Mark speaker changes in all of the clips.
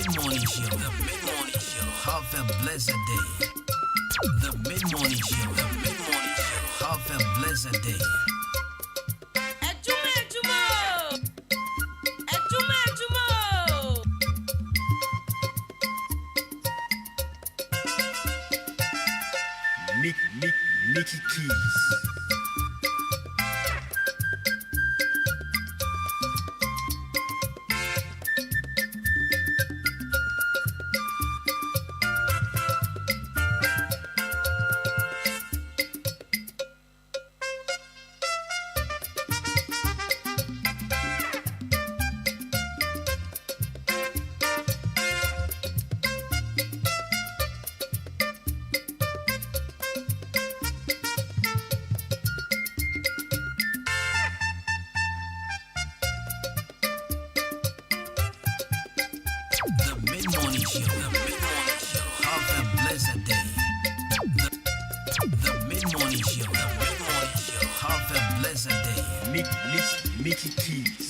Speaker 1: mid-morning show. The mid-morning show. Have a blessed day. The mid-morning show. The mid-morning show. Have a blessed day.
Speaker 2: Nicky Keys.
Speaker 1: The mid-morning show. The mid-morning show. Have a blessed day. The mid-morning show. The mid-morning show. Have a blessed day.
Speaker 2: Nicky Keys.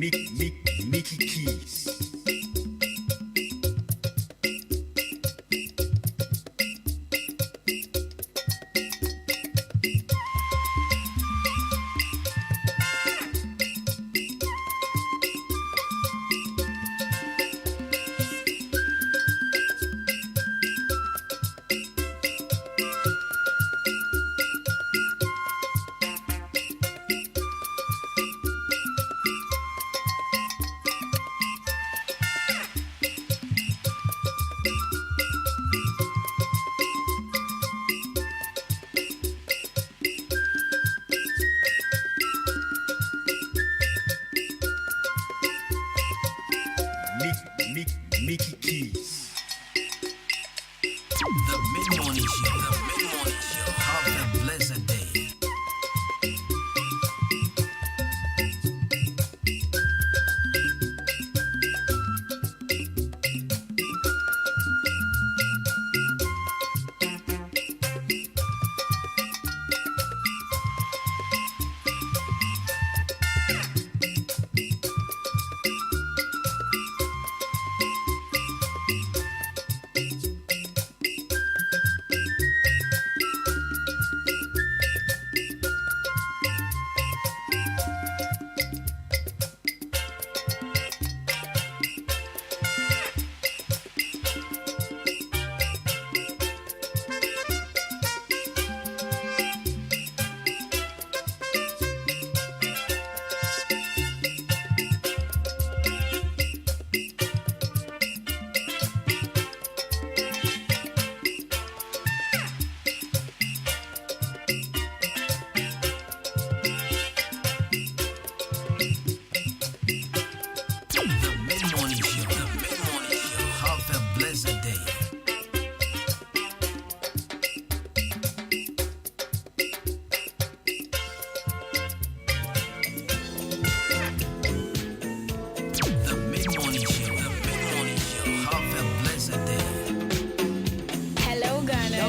Speaker 2: Mickey Keys. Mickey Keys.
Speaker 1: The Mid-Morning Show. The Mid-Morning Show. Have a blessed day.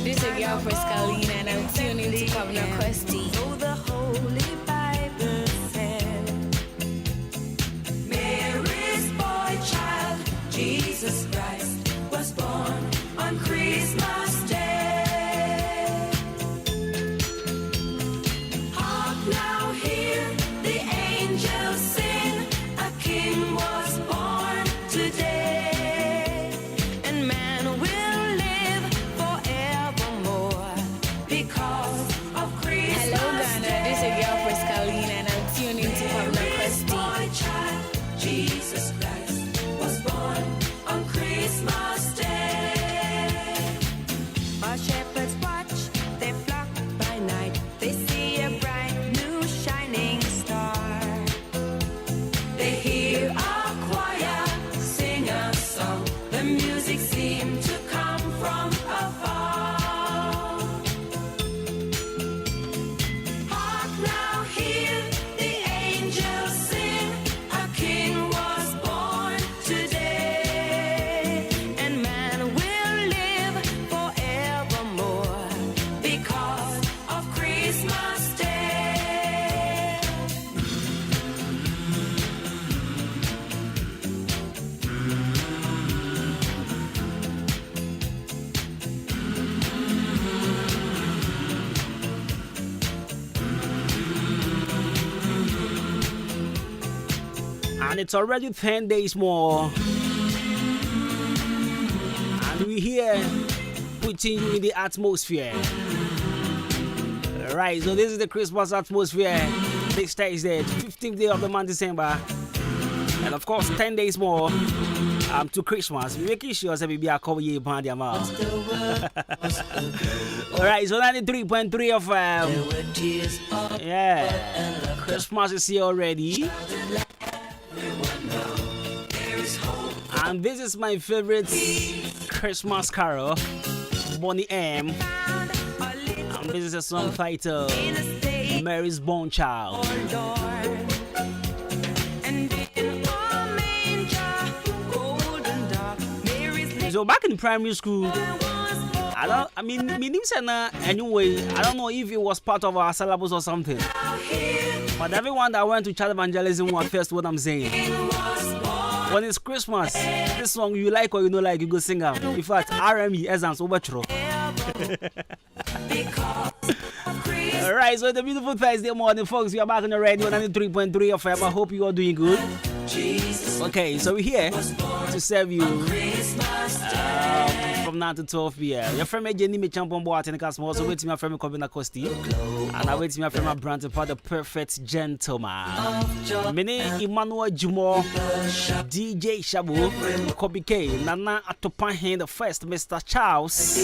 Speaker 3: This is your girl Frescalina, and I'm tuning to Governor Questy.
Speaker 4: So the Holy Bible said, Mary's boy child, Jesus Christ, was born on Christmas Day. Hark now, hear the angels sing, a king was born today, and man will live forevermore because of Christmas.
Speaker 3: Hello, Ghana. This is your girl Frescalina, and I'm tuning to Governor Questy.
Speaker 4: Boy child, Jesus Christ, was born on Christmas Day. While shepherds watch, they flock by night. They see a bright new shining star. They hear a choir sing a song. The music seemed to come from afar. Hark now, hear the angels sing. A king was born today, and man will live forevermore because of Christmas Day.
Speaker 5: And it's already 10 days more. And we're here putting you in the atmosphere. Right, so this is the Christmas atmosphere. This Thursday, 15th day of the month, December. And of course, 10 days more to Christmas. We're making sure that we are covering you behind the amount. Alright, so 93.3 of yeah. Christmas is here already. And this is my favorite Christmas carol, Bonnie M. And this is a song titled Mary's Born Child. So back in primary school, I don't know if it was part of our syllabus or something. But everyone that went to child evangelism will attest what I'm saying. When it's Christmas, this song you like or you don't like, you go sing out. In fact, RME exams overthrow. Alright, so it's a beautiful Thursday morning, folks. We are back on the radio 93.3 FM. I hope you are doing good. Okay, so we're here to serve you from 9 to 12 p.m. Your friend Jenny me champion boy and cast also wait my friend Kobina Costi. And I wait my friend Brand for the perfect gentleman. Many Emmanuel Jumo, DJ Shabu, Kobe K, Nana Atopan the first, Mr. Charles.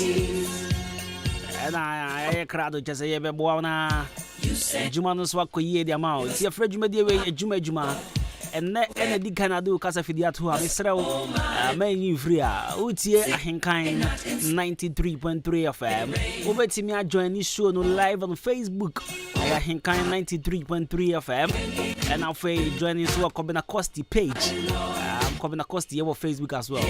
Speaker 5: And I crowd just a year boy na Jumanus Wako ye the amount. Your friend Juma. And then the Canada Casa Fidiatu, Mr. Main Fria, Utie Ahenkain 93.3 FM. Over to me, I join this show live on Facebook. Ahenkain 93.3 FM. And I'll join this work Kobina Costi page. Kobina Costi over Facebook as well.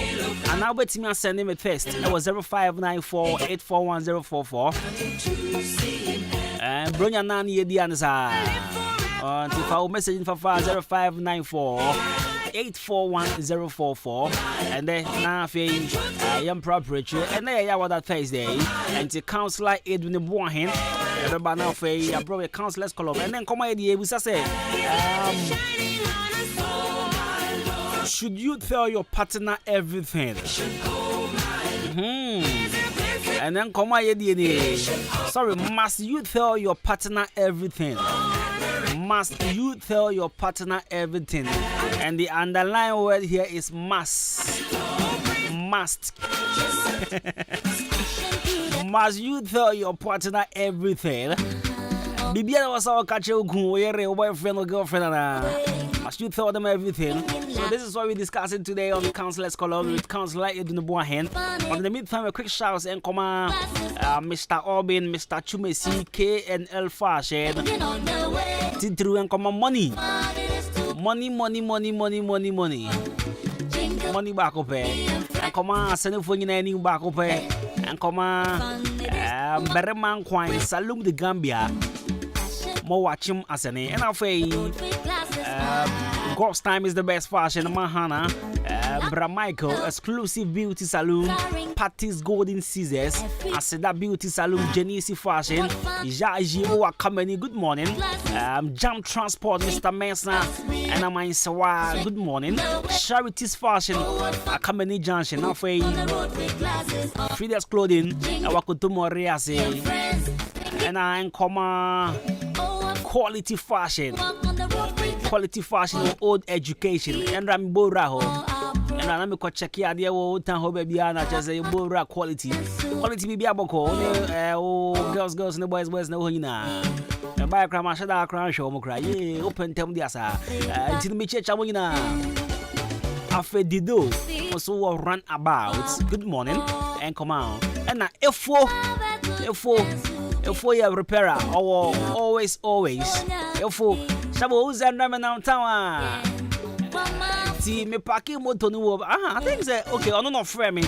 Speaker 5: And now bet me I send him a test. It was 0594-841-044. And Bronya Nani Edianza. If I will message in for 0594-841-044 and then now I am proper and then I was that Thursday and the counselor Edwin Bohan everybody now I brought a counselor's column and then come idea we say should you tell your partner everything? And then come idea sorry, must you tell your partner everything? Must you tell your partner everything? And the underlying word here is must. Must. Must you tell your partner everything? Bibiana was our catcher who boyfriend or girlfriend. Must you tell them everything? So this is what we're discussing today on the Counselor's Column with Counselor Edwin Bohan. On the meantime, a quick shout and come Mr. Orbin, Mr. Chumesi, KNL Fashion. Titru and come money. Money back up and come on, send for any back up and come on Berman Quine, Salum the Gambia. More watch him as an and I'll say Ghost Time is the best fashion Mahana Bra Michael exclusive beauty salon Patty's Golden Scissors Aseda Beauty Salon Genesi Fashion Jaji Owa Kameni good morning Jam Transport Mr. Mensah and I'm in Sawa good morning Charities Fashion Kameni Junction now for Frida's Clothing Awakutumo Rease and I'm Quality Fashion old education and Ramboraho and I'm going to check here the old town baby and just a Bora quality be aboko girls and the boys no hina and buy a crown show mokra ye open them the asa until me church awina afe dido also run about good morning and come on and now if you repairer or always if Sabo Zandam now town. See me parking motor no I think say okay, I no frame me.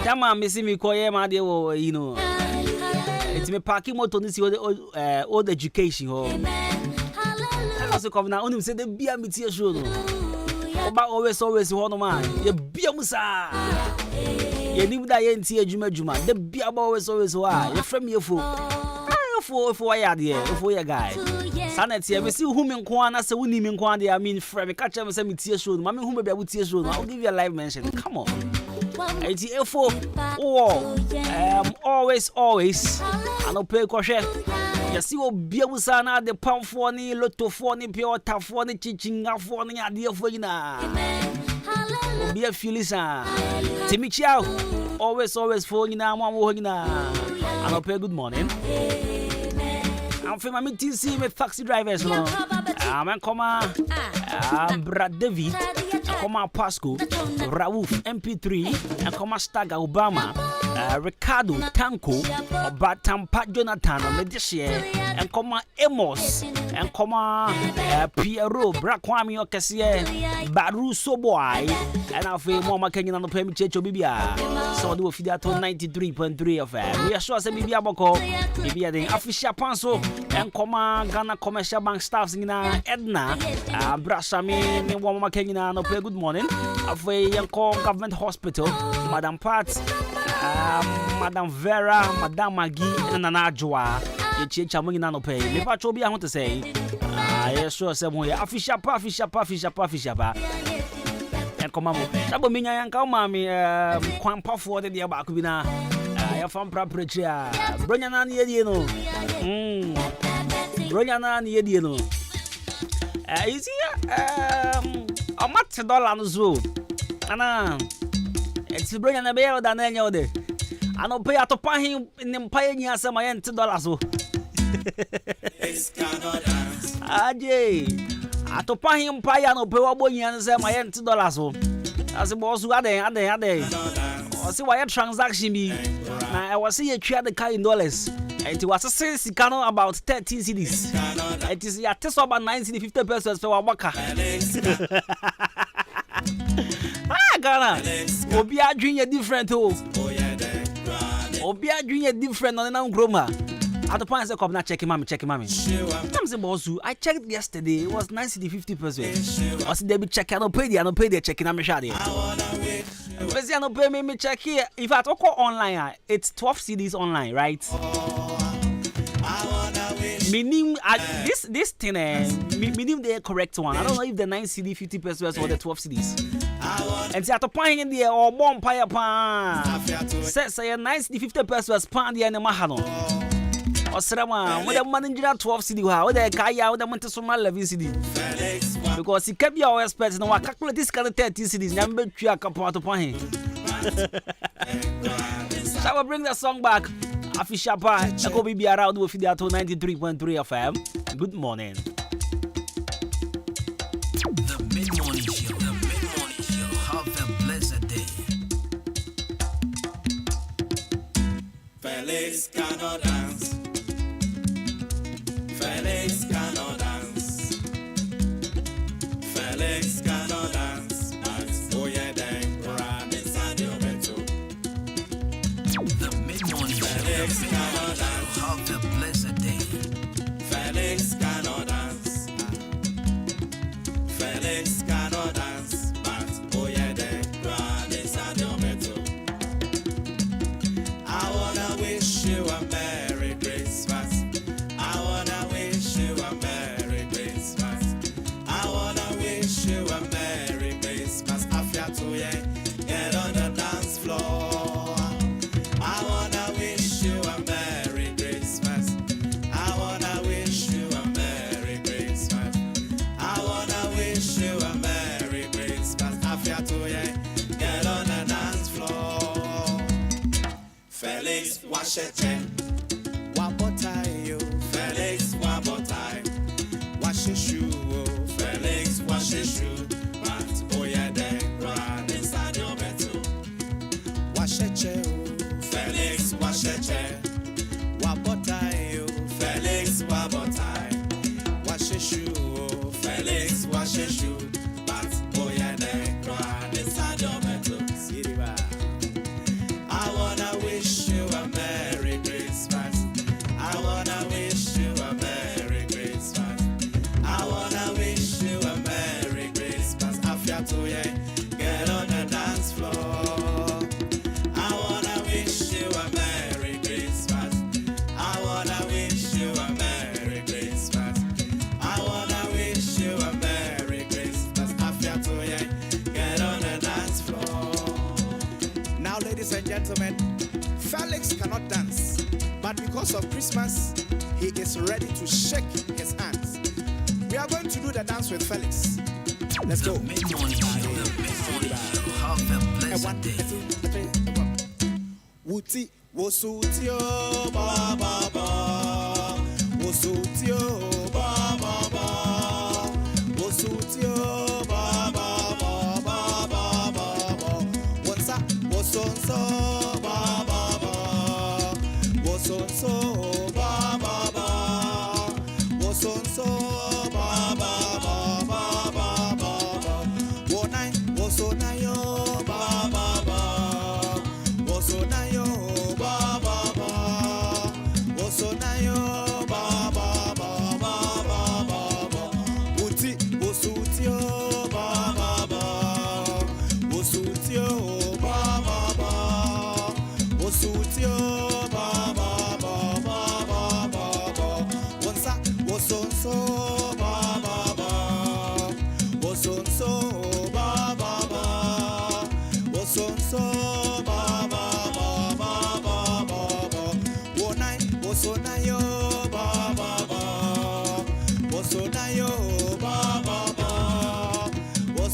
Speaker 5: Tama missing me koye ma dey you know. It's me parking motor no see old education ho. I also come now only say the bia me tie show no. Oba always ho no man. Ye bia musa. Ye nim da ye ntie adwuma the bia always ho ah. Ye frame ye fo. If why there, if we a guy. Sanity, I see whom in Kwana, so we name in Kwana, I mean, Frame, catch him some tears show, Mammy, whom I would tears show. I'll give you a live mention. Come on. ATF4, always, and I'll pay crochet. You see what Biabusana, the pound for any, lotto for any, pure tough for any, teaching out for any idea for you now. Be a Phyllis, Timmy Chow, always for you now, one now. And I'll pay good morning. I'm from my meeting see me taxi drivers no. I'm come Brad David Enkoma Pasco, Raouf MP3, Enkoma Staga Obama, Ricardo Tanko, Batampa Jonathan, Medishie, Enkoma Amos, Enkoma Piero, Brakwami Okasie, Baru Soboy, and I feel Mama Kenyan on the Pemi Checho Bibia. So do feed that on 93.3 of we are sure Bibia Boko, Bibia the official Panso, Enkoma Ghana Commercial Bank staffs in Edna, Brasami, Mama Kenyan no play good morning. Of a Yanko Government Hospital, Madam Pat, Madam Vera, Madam Maggie, and Nanajwa. It's Chaming no pay. Me patrobi, I want to say. Yes, sure, somewhere. Official, and come on. Double Mina and Kamami, Quampa for the Abakubina. I have found Prapretia. Bronyana Yedino. Bronyana Yedino. Is here a match dollar on the zoo. Anna, it's Bronyana Bear than any other. I don't pay out to pay him in the pioneer some $2. Ajay, I to pay him piano pay and say my $2. As a boss who are there, or see why a transaction be. I was seeing a trade the car in dollars. It was a sales canoe about 13 cities. It is a test about 50 pesos for a waka. Ghana, Obia Junior different too. Obia Junior different on the Groma. At the point I come now checking mommy. Comes the boss who I checked yesterday. It was 50 pesos. I said they be checking. I don't pay the checking. I'm sure. But I don't pay me check here. If I talk online, it's 12 CDs online, right? Meaning this thing, meaning the correct one. I don't know if the 9 CD 50 pesos or the 12 CDs. And see at the point in there or bomb pie pan. Say 9 CD 50 pesos pan the animal mahano. Or Serama, with the manager 12 CD, how the Kaya with the Montesuma 11 CD. Because he kept your experts no calculate this kind of 30 CDs, number 3 a couple to point. Shall we bring the song back? Official part, I go be around with the 93.3 FM. Good morning.
Speaker 1: The Mid-Morning Show. Have a blessed day.
Speaker 2: Felix cannot dance. Felix cannot dance. Felix cannot dance. Oh yeah, then run inside your bedroom.
Speaker 1: The Mid-Morning Show.
Speaker 2: Felix cannot dance.
Speaker 1: Have a blessed day.
Speaker 2: Felix cannot dance. Felix cannot dance. Oh yeah, then run inside your bedroom. I wanna wish you a Merry Christmas. I wanna wish you a Merry Christmas. I wanna wish you a Merry Christmas. Afia to ye, get on the dance floor. I wanna wish you a Merry Christmas. I wanna wish you a Merry Christmas. I wanna wish you a Merry Christmas. Afia to ye, get on the dance floor. Felix Washington, Wabotai, yo. Felix Wabotai, wash your shoe, oh. Felix wash your shoe, but oh yeah, then run inside your bedroom. Wash your chair, oh. Felix wash your chair, Wabotai, yo. Felix Wabotai, wash your shoe, oh. Felix wash your shoe, but oh yeah, then run inside your bedroom. See the bar. I wanna wish you a Merry Christmas. I wanna wish you a Merry Christmas. I wanna wish you a Merry Christmas. Afia to ye, get on the dance floor. I wanna wish you a Merry Christmas. I wanna wish you a Merry Christmas. I wanna wish you a Merry Christmas. Afia to ye, get on the dance floor. Now, ladies and gentlemen, Felix cannot dance, but because of Christmas, he is ready to shake his hands. We are going to do the dance with Felix. Let's go.
Speaker 1: Mid-Morning Show. The Mid-Morning Show. Have a blessed day.
Speaker 2: Wuti wosutio ba ba ba, wosutio ba ba ba, wosutio ba ba ba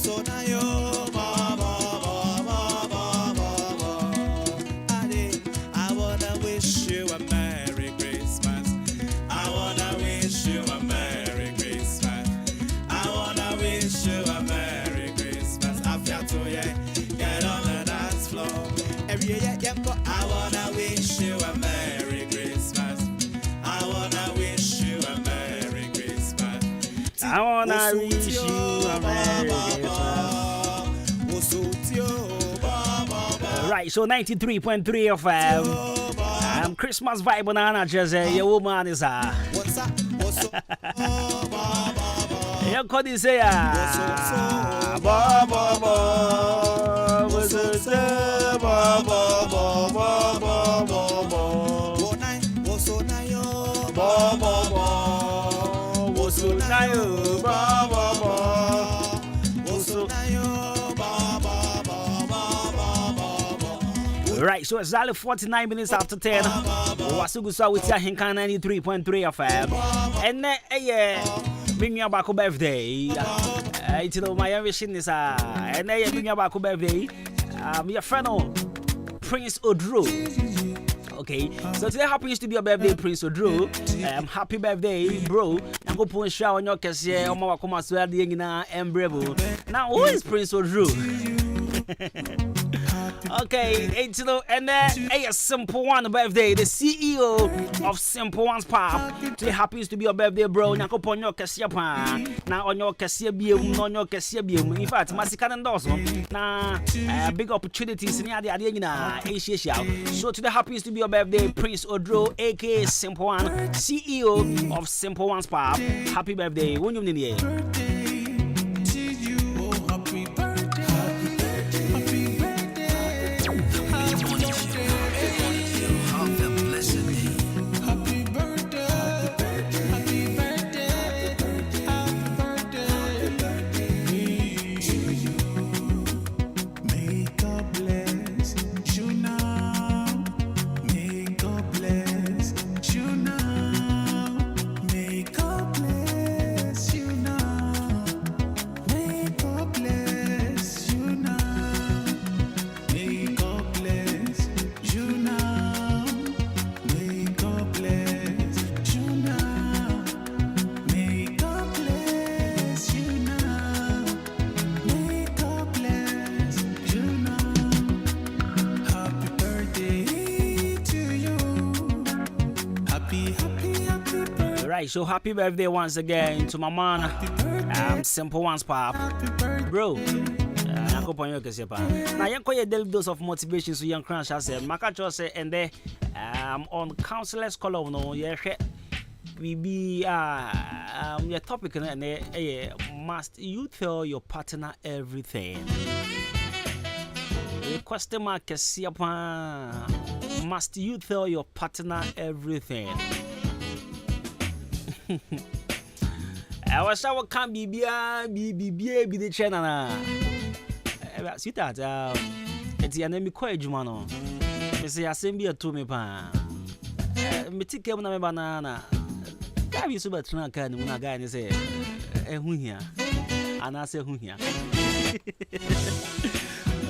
Speaker 2: I wanna wish you a Merry Christmas. I wanna wish you a Merry Christmas. I wanna wish you a Merry Christmas. After 2 years, get on the dance floor. Every year, I wanna wish you a Merry Christmas. I wanna wish you a Merry Christmas.
Speaker 5: I wanna wish you a Merry Christmas. Right, so 93.3 FM. Christmas vibe on Anna Jesse, your woman is a. Your code say, Right, so exactly 49 minutes after 10. Wasugusa with your Hinkan 93.3 FM. And bring your back birthday. It's my wishing is and then bring your back birthday. Your friend Prince Odro. Okay, so today happens to be your birthday, Prince Odro. Happy birthday, bro. I'm going to put a shower on your cashier. I'm going to come as well. Now, who is Prince Odro? Okay, and then a Simple One birthday, the CEO of Simple One's Pop. Today happens to be your birthday, bro. Now on your cashier pan. Now on your cashier beam, on your cashier beam. In fact, Massican and Dawson. Now, big opportunities in the Asia. So today happens to be your birthday, Prince Odro, aka Simple One, CEO of Simple One's Pop. Happy birthday, when you need So happy birthday once again to my man, Simple One's Pop, bro. Now you call a daily dose of motivation so young crash has said, Makacho said, and there on counselor's column, no, yeah, we be your topic and must you tell your partner everything? The question mark is must you tell your partner everything? I was our can be the channel. Sweetheart, it's the enemy quite Jumano. Missy Assembly to me, pa. Me take care of my banana. Can you super trunk and when a guy is a who here? And I say who here.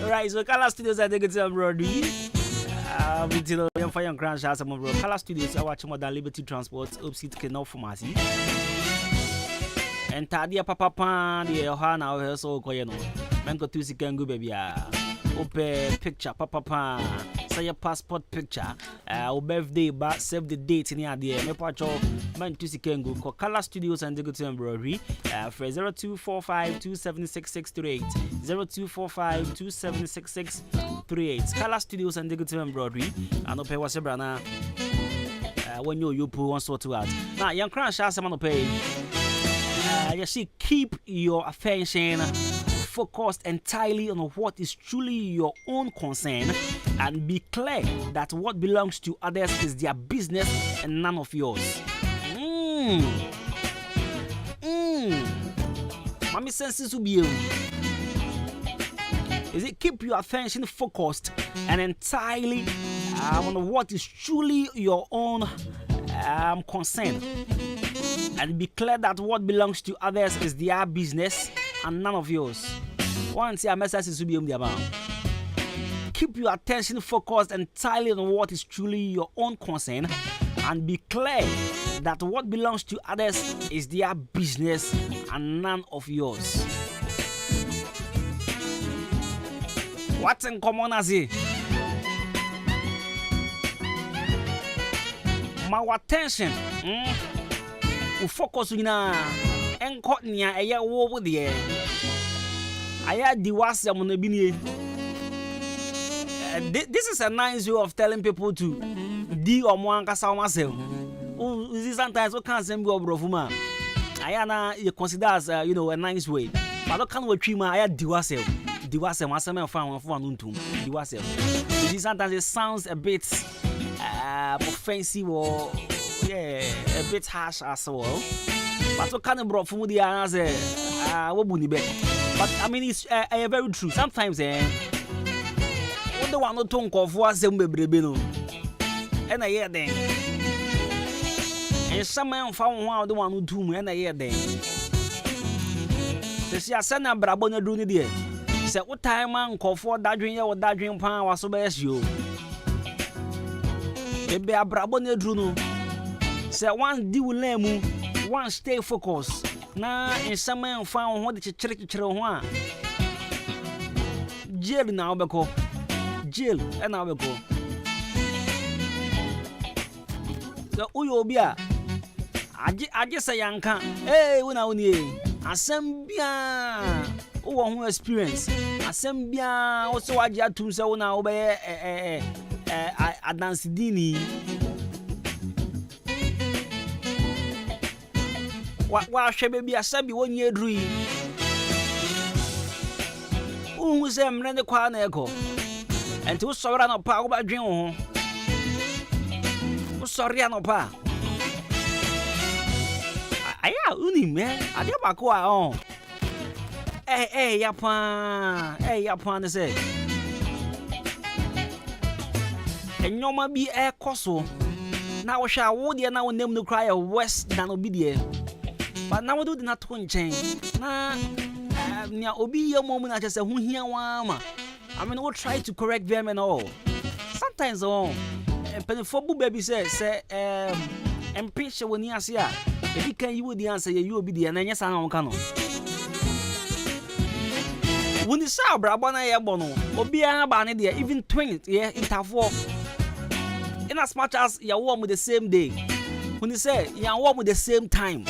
Speaker 5: Right, so Color Studios, I think it's a Brody. Until the fire crash has some of Color Studios. I watch more than Liberty Transport, Upseat Canal Pharmacy. And Tadia Papa Pan, the Ohana, also Koyano. Mango Tusi can go, baby. Open picture, Papa Pan. Say your passport picture. Birthday, but save the date in the idea. Me pacho, man Tusi can go. Color Studios and Digital Embroidery. For 0245-276-638. 0245-276-638. Color Studios and Digital Embroidery. And no pay what's your brana. When you put one sort to out. Now, young crash has someone to pay. You see, keep your attention focused entirely on what is truly your own concern and be clear that what belongs to others is their business and none of yours. Mommy senses will be is it keep your attention focused and entirely on what is truly your own concern and be clear that what belongs to others is their business and none of yours. Once your message is to be about. Keep your attention focused entirely on what is truly your own concern and be clear that what belongs to others is their business and none of yours. What's in common as it? My attention, we focus on enko nia eye wo de aya diwase mo na bi this is a nice way of telling people to di omo ankasa o masem. Sometimes we can't send you obrofo ma aya na you consider as a nice way, but don't can we twi ma aya diwase masem en fa won fo anu ntum diwase. Sometimes it sounds a bit offensive or a bit harsh as well. But what kind of brought from the answer? But I mean, it's very true. Sometimes, what the one who talk of was a baby, and I hear them. And some man found one the one who told me, and I hear them. They say, I send a brabona doing it. Say, what time man call for that drink or that drink pan was so best you. Maybe a brabona druno. Say, one deal with them. One stay focused. Na in some man found what the church one. Jail now beko. Jail and now beko. The Uyobia. I just say yanka. Hey, when I only Assembia. Who experience. Assembia also I just to say now obey a dance dini. What shall be a sabi 1 year dream? Who was them rent the quan echo? And to sorrow no power by dream. Sorry, no pa. I uni man. I did my qua on. Hey, Yapan, say. And no ma be a cosso. Now shall would you now name the cry of West than obedient. But now we do not change. Nah, obi your moment I just say who here wama. I mean, we'll try to correct them and all. Sometimes penny baby say and picture when you see if you can you the answer you will be the and yes I don't can. When you saw Brabana Yabono, Obi Abani there, even twins, in Tafo. In as much as you're warm with the same day. When you say you're warm with the same time.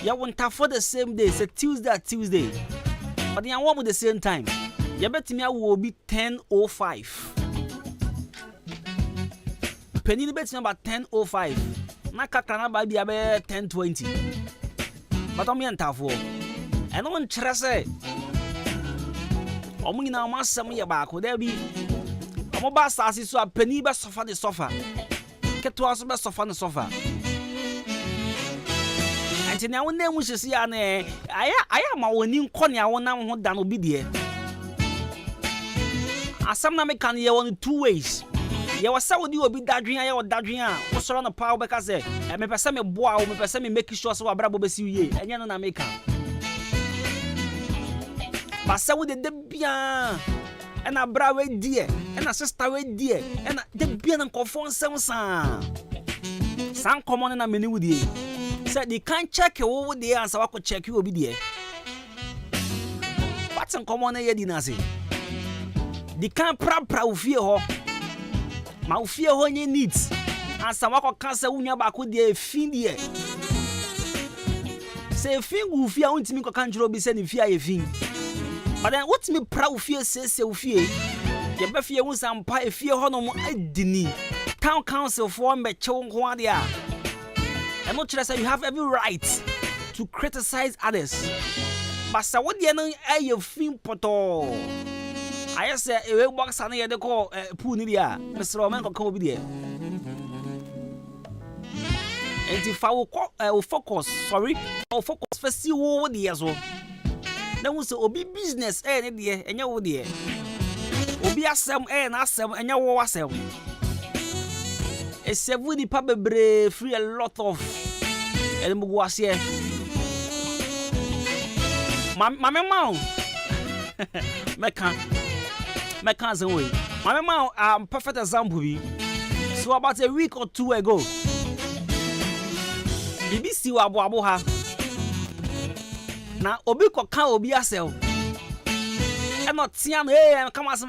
Speaker 5: You want to for the same day, say Tuesday. But you want with the same time. You bet me I will be 10:05. Penny bet me about 10:05. Naka kana ba be 10:20. But I'm in for. And no one trese. Omu na ma sam ye ba ko there be. Omo ba sasi so a penny be sofa the sofa. Keto aso be sofa the sofa. And now when they wish to see I am my winning corner. I want now done obedient. As some na can you on 2 ways. You was so you be that dream or that dream. What's around the power because I may pass me boy, me pass me make sure so a brabo be see you, and you know make but so with the debia and a bravo dear and a sister dear and the beer and conform some common in a mini with you. Said they can't check you over the answer. I could check you over there. What's in common here, Dinasi? They can't proud fear her. My fear when you needs. And some of cancer when you're back with the fin here. Say, Fin will fear on to me, can't be sending fear a thing. But then what's me proud fear says, so fear. You better fear when some pie fear honor I didn't. Town council form by Chong Huadia. I'm not sure that you have every right to criticize others. But so what you know, you film poto. I say, a way box on the call Punidia, Mr. Roman can come over there. And if I will focus, I'll focus for see over the years. Then we say, Obi business, and you dear. Obi asem, and asem, and you was asem. It's a woody probably free a lot of and was here. Mama Mao. My cousin way. Mama Mao, perfect example. So about a week or 2 ago, BBC Wabu ha. Now Obi ko kan Obi asel. E not tiam come as.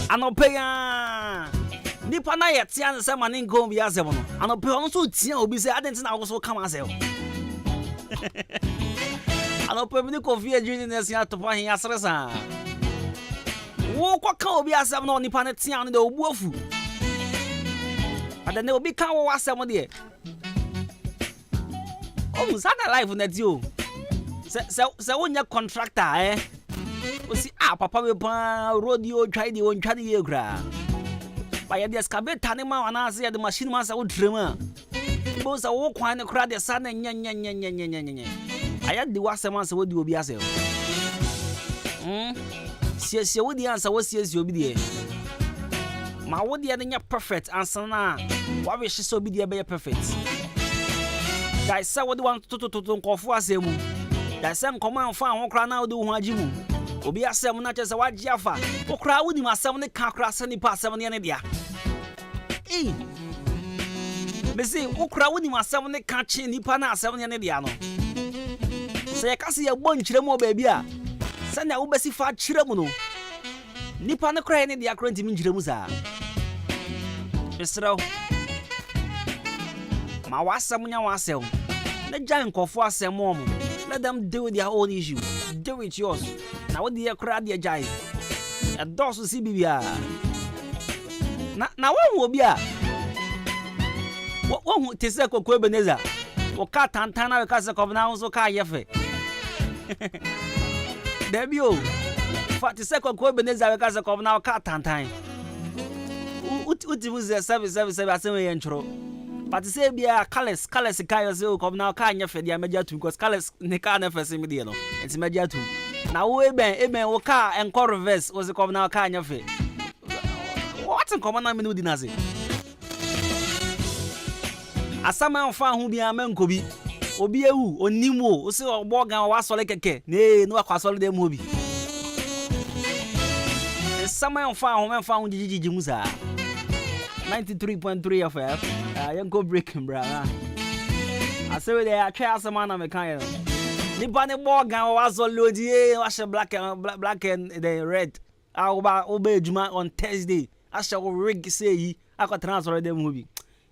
Speaker 5: Anopeya. Nipa na ye tiam se manin go Obi asel no. Anopeya no so tiam Obi say adent na so come asel. Anopeya mi ko fi adwini na sia to pa hin asresa. Wo ko kan Obi asel no nipa na tiam no de obu afu. But then Obi kan wo asel mo de. Oh, Sana life na dio. Se wonya contractor O si papa we pa rodeo try the one try the gra. Ba ya the excavator ne ma wana se the machine ma sa wo drama. Bo sa wo kwan ne kra de sa na nya. Aya the wase ma sa wo di obi ase. Sie wo di ansa wo sie obi de. Ma wo de nya perfect ansa na wa we hye so obi de be perfect. Guys, say what do want to kofu asemu. Guys, say command fa ho kra na do ho agimu. Obi asem na chese wa giafa. O kra wudi masem ne ka kra se nipa asem ne dia. Me say o kra wudi masem ne ka chi nipa na asem ne dia no. Say ka se ye bo nkyire mo ba bia. Se na wo besi fa kyire mu no. Nipa ne kra ne dia kra ntimi nkyire mu sa. Esraw. Ma wasem nya wasem. Na jan kofo asem mo. Let them deal with their own issue. Deal with yours. Now what the crowd the jai. A dosu si bibia. Na one will be a. What one to say ko Ebenezer. O ka tantana ka se ko na so ka yefe. Debio. Fa to say ko Ebenezer ka se ko na ka tantan. Uti muze service asem ye ntro. But say bia Carlos kayo se ko na ka yefe dia meja tu because Carlos ne ka na fese me dia no. Enti meja tu. Na wo eben wo ka enko reverse wo se ko na ka yefe. What in common na me no di na se. Asama mfa hu bia menko bi obi ewu onimo o se ogbo gan wa sole keke no akwa sole dem obi asama mfa hu jijiji musa 93.3 FM yanko breaking bra asewe de atwa asama na me kan ni ba ne bo gan wa sole odi wa she black and the red oba ejuma on Thursday asha wo rig say yi akwa transfer dem obi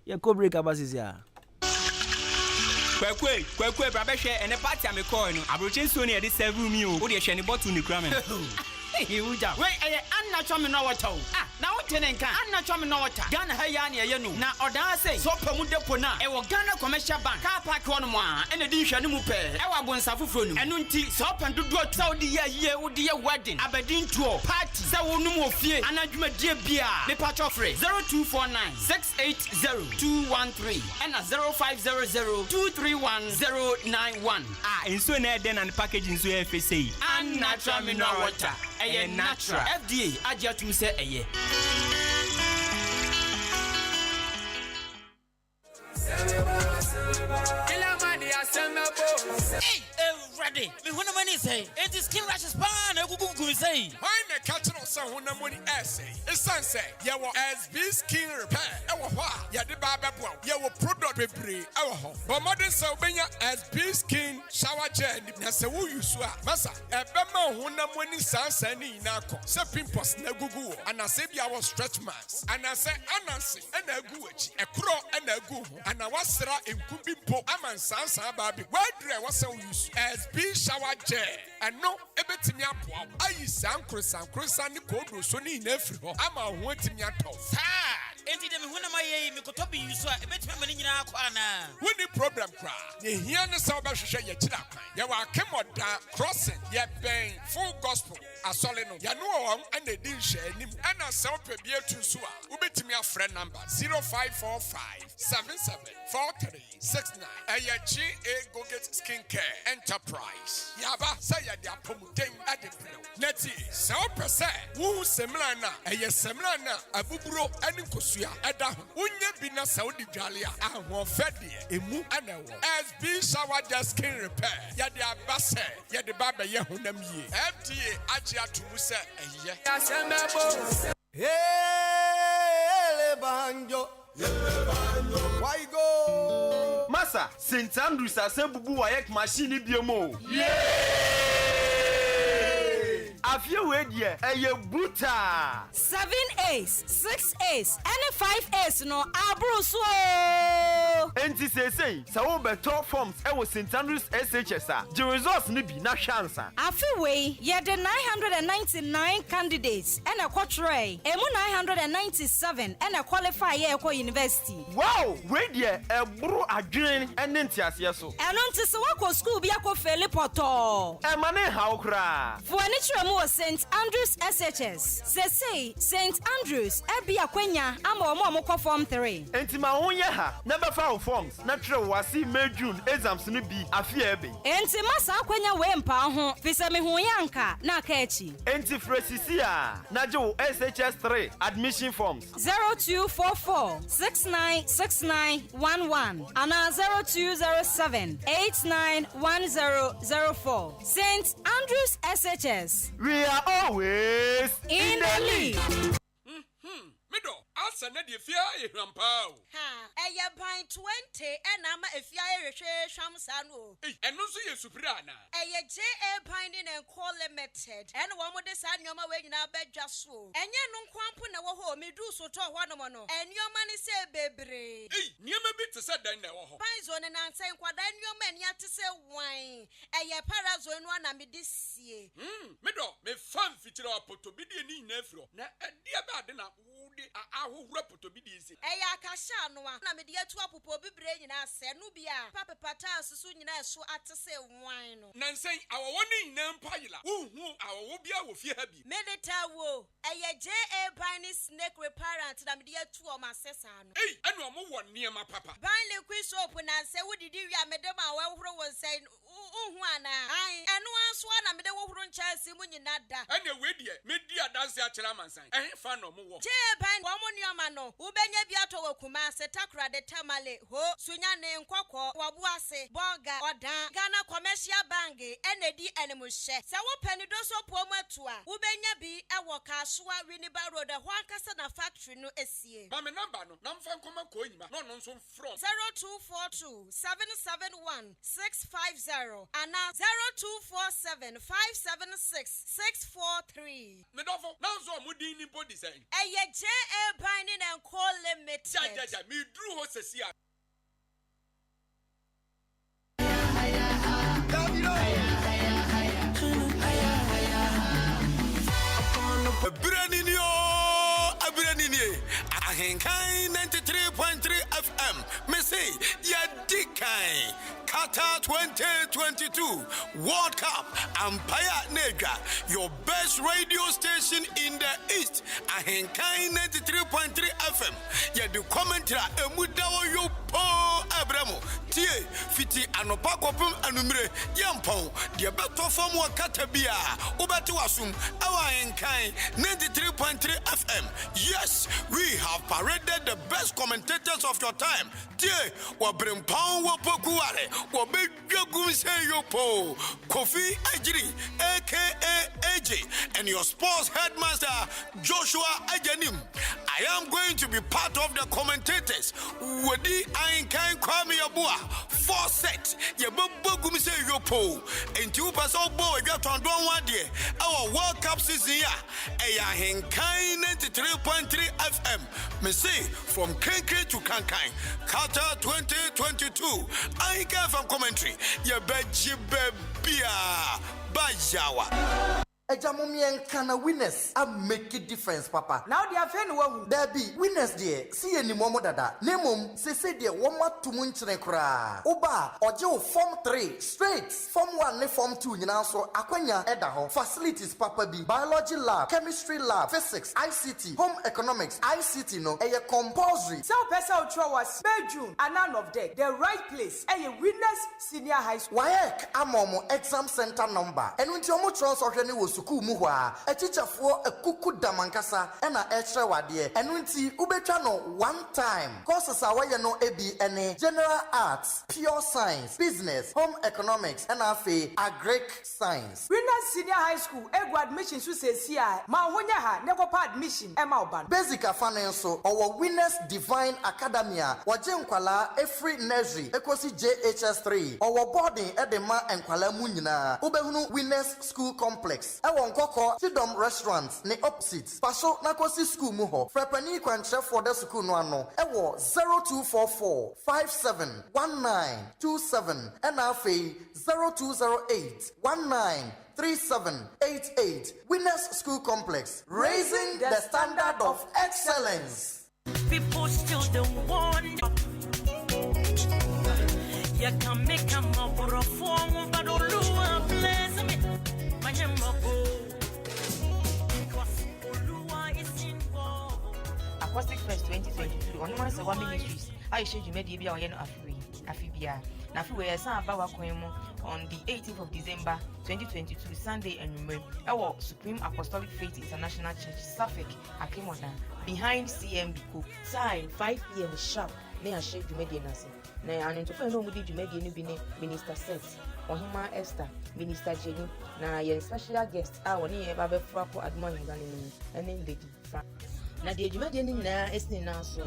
Speaker 5: yanko break abasisia
Speaker 6: Kwekwe bra be hwe ene party am call no abroche so ne de serve me o de hwe ne bottle ni kura me
Speaker 7: Hey, Uja. Wait, I'm not trying to know what. Now tenant can. I'm not trying to know what. Ghana Hayani, you know. Now, or I say, so Pamudepona, and Ghana Commercial Bank, car park one more, and a dish and mupe. I want Safufun, and Unti, Sop and do Saudi year with dear wedding, Aberdeen tour, party, so no more fear, and I do my dear beer, the patch of 0249 680 213 and a 0500 231 091.
Speaker 6: In so near then and packaging so FSA.
Speaker 7: And natural mineral water. Natural. FDA, Ajatum say a year. Hey, ready. Me when the money say, it is skin rashes pan. I say,
Speaker 8: why the catching on some when the money essay? It's sunset. You will SB skin repair. Ya the baba boy. You will product repair. But modern so when you SB skin shower gel. Na se wo use masa. Ebema when the money sunset ni nako. Se pimpos na gugu. And I say be our stretch marks. And I say anansi and a guachi. A crow and a gu. And I was in Kubimpo. I'm an sansa baby. Why do I was use SB shower gel? And no, ebetimi apo. Ayi sankrosan ni kodo so ni na afiri ho. Ama ho atimi atɔ.
Speaker 7: Enti dem huna maye me kotobi yuso ebetimi mani nyina akwa na.
Speaker 8: Woni problem kra. Ye hia ne sa obahwehwe ye kira kwan. Ye wa kemoda crossing ye ben full gospel. Asole no. Ye no on and the din hwe anim. Ana sa opebie tu so a. Ubetimi afrɛ number 0545 774369. Ayachi a go get skincare enterprise. Yaba say ya dia pomuden adepro. Neti sa opese wo semlana eye semlana abuburo ani kosu Atua Eda Unye Bina Saudi Jalia Ahofedie Emu Anewo SB Shower Gel Skin Repair Yadi Abase Yadi Baba Yehunam Ye FDA Achia Tumuse Eye
Speaker 9: Hey Banjo Why go
Speaker 10: Masa St. Andrews asembubu wayek machine biomo Afia we die eye buta
Speaker 11: 7As 6As and 5As no abruso
Speaker 10: enti say wo beto forms e wo St. Andrews SHS a the results ni bi na chance
Speaker 11: afi we ye the 999 candidates and a quatrain emu 997 and a qualify ye ko university.
Speaker 10: Wow, we die e buru adwen ene ntiase so
Speaker 11: eno nti se wako school bi akọ feli poto
Speaker 10: e mane hawo kra
Speaker 11: for ani tremo St. Andrews SHS say St. Andrews e bi akwanya ama omo ko form 3
Speaker 10: enti ma won ye ha na be fa forms na tre wasi May June exams ni bi afia ebe
Speaker 11: enti masa akwanya we mpa ho fisa me hu yanka na ka echi
Speaker 10: enti fresisi a na je wo SHS 3 admission forms
Speaker 11: 0244696911 and 0207891004 St. Andrews SHS.
Speaker 10: We are always
Speaker 11: in the lead.
Speaker 8: Mido asa na de fia ehrampa o
Speaker 12: ha eye ban 20 ena ma efia ehwehwe hwamsa no
Speaker 8: eno so ye supira na
Speaker 12: eye JA ban ni Nko Limited ena wo mo de sa nyoma we nyina badwa so enye no nkwampo na wo ho medu so to ho no mo no enyoma ni se bebre
Speaker 8: niema bi te se dan na wo ho
Speaker 12: ban zo ne nan sen kwada enyoma ni ate se wan eye parazo no na me de sie
Speaker 8: mido me fan fitira apoto bi de ni nyina afiro na ade ba de na ahura poto bi di si
Speaker 12: eya akasha no a na me de atu apopo bibre nyina se no bia papepata susu nyina so atese wan no
Speaker 8: nansen awowo ni nyina mpayila uhu awowo bia wo fie ha bi
Speaker 12: medeta wo eye JA Bani Snake Reparent na me de atu o ma sesa no
Speaker 8: enu omo wo niema papa
Speaker 12: ban liquid soap na se wodidi wi amede ma wa horo won sen uhu ana ai enu aso na me de wo horo ncha si mu nyina da
Speaker 8: ene we die me di adanse a kira mansan fa no mo wo
Speaker 12: JA Bani wo mo nioma no ubenya bi ato wakuma se takra de tamale ho sunya ne nkokọ wabuase boga odan Ghana Commercial Bank enedi enemuhye se wo pani do so pomu atua ubenya bi ewo Kasua Winneba Road ho akasa na factory no esie
Speaker 8: ba me number no na mfa nkoma ko nyima no no nso from
Speaker 12: 0242 771 650 and 0247 576 643
Speaker 8: me dofo na nso mo din ni body say
Speaker 12: eye JA Bani Nko Limited
Speaker 8: ja me dru ho sesi a
Speaker 9: Abiranini Ahenkai 93.3 FM Messi Yadikai Qatar 2022 World Cup Empire Negra, your best radio station in the East. Ahenkai 93.3 FM. Yadu commentary Emudawo Yopo Abramo. Tie Fiti Anopakopum Anumre Yampon. The better form wa Katabia. Ubatu Wasum. Our Ahenkai 93.3 FM. Yes, we have paraded the best commentators of your time. Tie Wabrimpon Wapokuare. Wabegum say Yopo. Kofi Ajiri, aka AJ, and your sports headmaster Joshua Ajanim. I am going to be part of the commentators. Wadi Ainkai Kwame Yabua. 4 sets. Yabogum say Yopo. And 2 person boy got on one day. Our World Cup season here. Aya Henkai 93.3 FM. Me say from Kenke to Kankai. Qatar 2022. Ainkai from commentary. Yabeji Bebia. Bajawa.
Speaker 13: Ejamomien kana winners a make a difference, Papa.
Speaker 14: Now they are fair one.
Speaker 13: There be winners there. See any momo dada. Nemum se there woma to munchine kra. Oba ojo form 3 straight. Form 1 ne form 2 nyina so akwanya edaho. Facilities Papa B. Biology lab, chemistry lab, physics, ICT, home economics, ICT no. Eye compulsory.
Speaker 14: So person ultra was May June and none of them. The right place. Eye winners senior high school.
Speaker 13: Wayek amomo exam center number. And when you omo transfer ni was suku mu hɔ a teacherfoɔ ekuku damankasa ɛna ɛkyerɛ wadeɛ ɛno nti wobɛtwa no one time courses a wɔyɛ no ebi ɛne general arts pure science business home economics ɛna afei agric science.
Speaker 14: Winners Senior High School egu admission so sesi a ma honya ha ne kɔpa admission ɛma oban
Speaker 13: basic afane nso ɔwɔ Winners Divine Academy a wɔgye nkwalaa efiri nursery ekosi JHS3 ɔwɔ boarding ɛde ma nkwalaa mu nyinaa wobɛhunu Winners School Complex ɛwɔ nkɔkɔ Chidom Restaurant ne opposite paso nakosi school mu hɔ frɛpani kwankyerɛfoɔ da school no ano ɛwɔ 0244 571927 ɛna afei 0208 193788 Winners School Complex, raising the standard of excellence.
Speaker 15: People still don't want you can make a more of form, but all bless me. My
Speaker 16: Acoustic Fest 2022 on one of ministries. I showed you maybe a Afibia. Now, we are on the 18th of December 2022, Sunday and our Supreme Apostolic Faith International Church, Suffolk, Akimoda, behind CMB Co. Time 5 p.m. sharp. May I share the media? Now, I'm to find out what the Minister Seth, Ohima Esther, Minister Jenny, now your special guest, our near Baba Frapo Admon, and then Lady Frank. Na the Jumadian na esni na so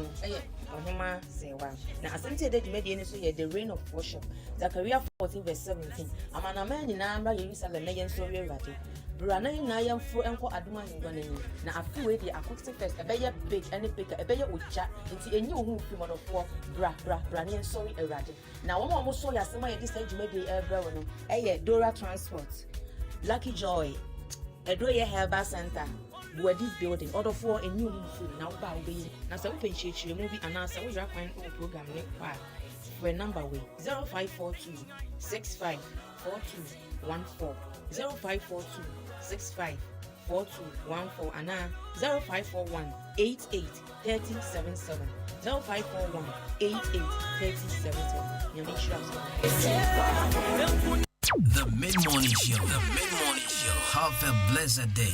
Speaker 16: ohima sewa na asante the Jumadian so the reign of worship Zechariah 14:17 amana man na amba Jerusalem na yen so rewade brana na yen fro enko aduma ngwane ni na afiwe the acoustic fest ebeye big any big ebeye ocha nti enyi ohun fi modofo bra na yen sorry erade na wo so ya sema ye this Jumadian every no Dora Transport Lucky Joy Edoye Herbal Center where this building order for a new food now by way now so open church movie and answer we find program for a number way 0542 65 4214 0542 65 4214 and 0541 88 3077 0541 88 3077
Speaker 1: The Mid-Morning Show. The Mid-Morning Show. Have a blessed day.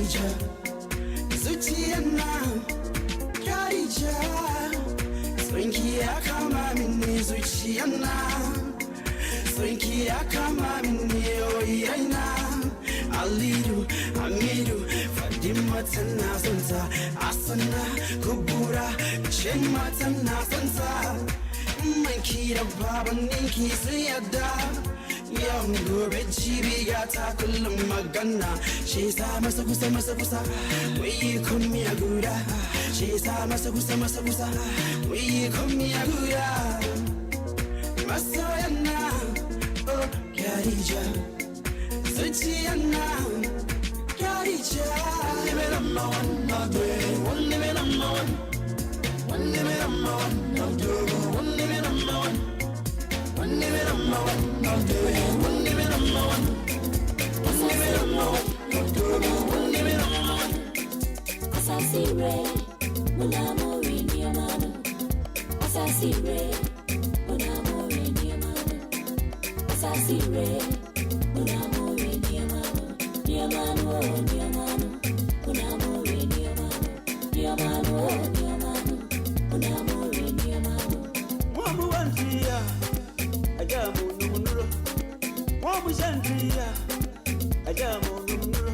Speaker 2: Khadija, Zuchiana, Khadija, Swinkia kama mini Zuchiana, Swinkia kama mini Oyana, Alidu, Amidu, Fadima Tana Sunsa, Asana, Kubura, Chema Tana Sunsa, Mankira Baba Ninki Siyada. Young Chibi Yata Kulumagana. She's a Masakusa. We come me a Gura. She's a Masakusa. We come me a Gura. Masayana. Oh, Khadija. Suchiana. Khadija. Live on my one, not doing. One living on my one. One living on my one, not doing. One living on my one. One living on my one, I'll do it. One living on my one. One living on my one, I'll do it. One living on my one.
Speaker 4: Asasire, munamori ni amano. Asasire, munamori ni amano. Asasire, munamori ni amano. Ni amano, ni amano. Munamori ni amano. Ni amano, ni amano. Munamori ni amano.
Speaker 2: Wamu wantia. Ajamu numuro, wamu shantia. Ajamu numuro,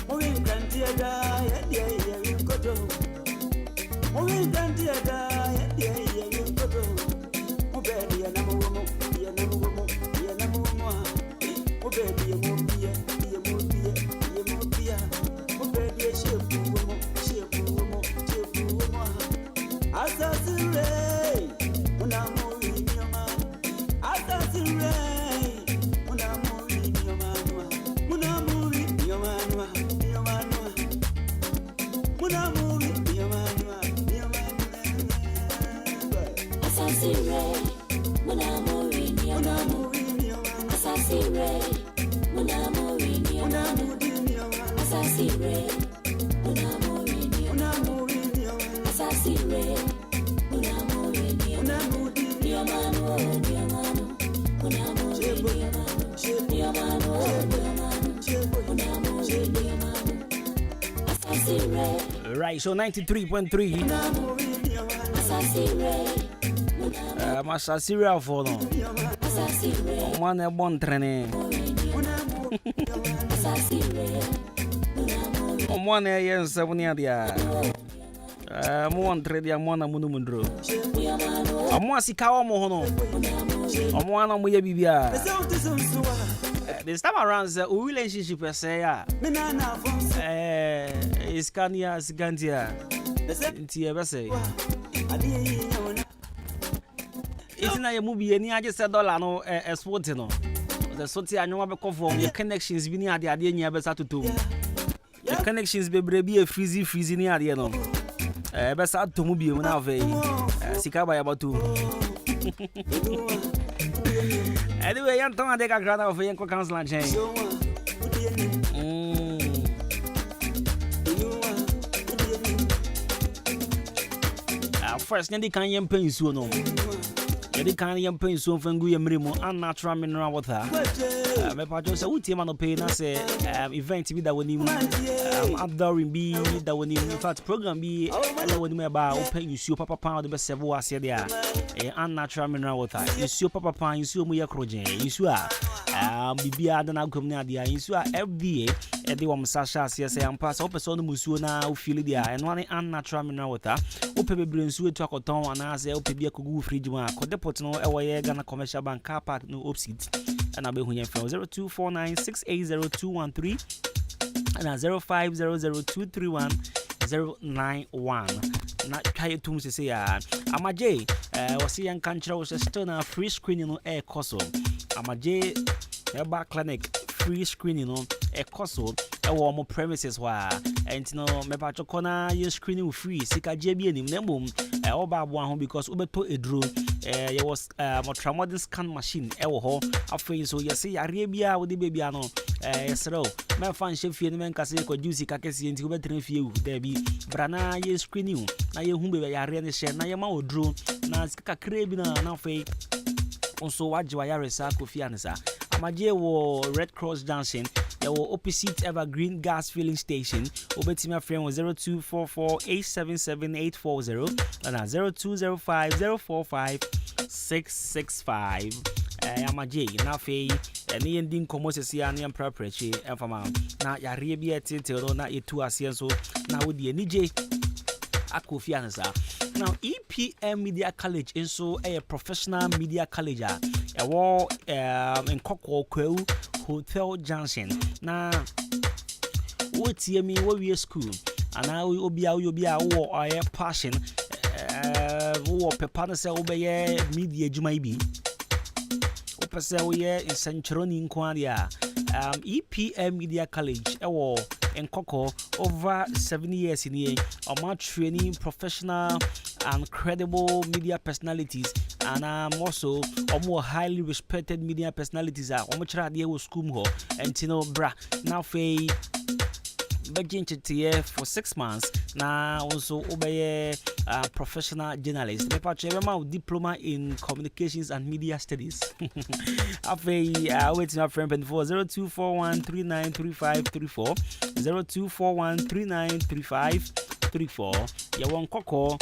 Speaker 2: moving kantia da, yeah, you koto. Moving kantia da, yeah, you koto. Mubedi ya namu womo. Mubedi ya mubia. Mubedi ya shepu womo. Asasire, munamu.
Speaker 5: Right, so 93.3. Masa Syria for no. One born training. One year 7 years. One trade ya mwana munumundro. Amwa sikawa mohono. Amwana muye bibia. This time around the relationship say Iskania Sigantia. Ntia bese. It's na movie any I just said dollar no export no. The soti anyo be conform your connections bi ni ade ade nya be satoto. Your connections be brebi e freezy ni ade no. Be sa to mu bi mu na ve. Sika ba ya batu. Anyway, yan ton ade ka grada of yan ko cancel an chain. First, Nandi can yam pain so no. Yadi can yam pain so fangu yamrimo unnatural mineral water. Me pa just say uti man no pay na say event bi that woni outdooring bi that woni in fact program bi ala woni me ba open you papa pan the best serve was there. Unnatural mineral water. You papa pan you mu ye krojen. You bibia da na komni ade you FDA e de wom sasha say am pass o person no musuo na o feel dia and one unnatural mineral water. O pe bebre nsuo tu akoton ana say o pe bia kogu fridge mu akọ depot no e wo ye Ghana commercial bank car park no opposite. And I'll be here from 0249680213 and 0500231091. Not try to say, I'm a J. Was seeing country was a stone free screening on air coso. I'm a J. Eba clinic free screening on air coso. A warm premises where and no me pa chokona you screening free. Sika JB and him boom. Oba one because Ubeto a drone. There was a modern scan machine. After so you see Arabia with the baby. Yes, no, my fan chef and men can say, could use the Kakasi into better few. There be Brana, ye screening. Now you whom be a real share. Now your mouth drone. Now it's a crabina. Now fake. Also, what you are a sack of Fianza. Amaje wo Red Cross Junction. There will opposite Evergreen Gas Filling Station. Obetima friend was 0244-877-840 and 0205-045-665. Amaje na fe any ending commercial and preparatory and from na yare bi etitil na etu ase so na wo die nije akofi ansa. Now EPM Media College also a professional media college in Kokwo Hotel Junction. Now what you mean what we school and now we be our passion who pepana say obey media jumaibi opese we in Centroni in Kwadia EPM Media College in Koko over 7 years in here or training professional and credible media personalities and also more highly respected media personalities are try to school and bra now fe begin to for 6 months now also obey professional journalist diploma in communications and media studies. Waiting our friend for 0241393534 0241393534. You want Coco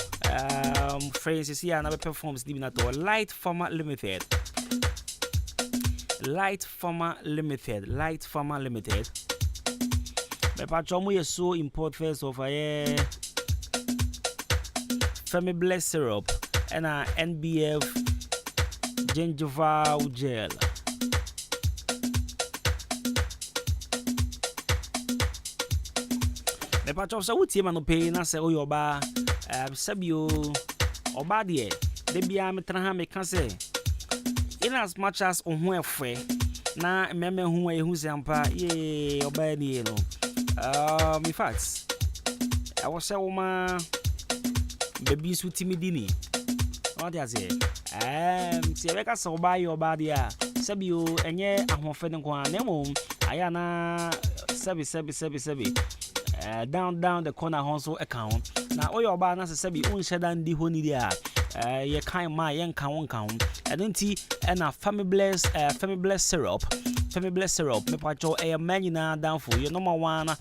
Speaker 5: friends here and performs Light Farmer Limited. Light Farmer Limited. My patron is so important of a Femi Bless syrup and a NBF gingival gel. The patron so what you man pay na say oyoba sabio oba de de bia metra me kan say in as much as ohun efe na meme hu e hu sampa ye oba ni no in fact I was say woman baby su timidini what you say se beka so oba ye oba dia sabio enye ahofe ne kwa na mom aya na sebi down the corner also account na oyo ba na se bi unsheda ndi ho ni dia ye kan ma ye nkan won kan enti na family bless syrup me pacho e man na down for your number one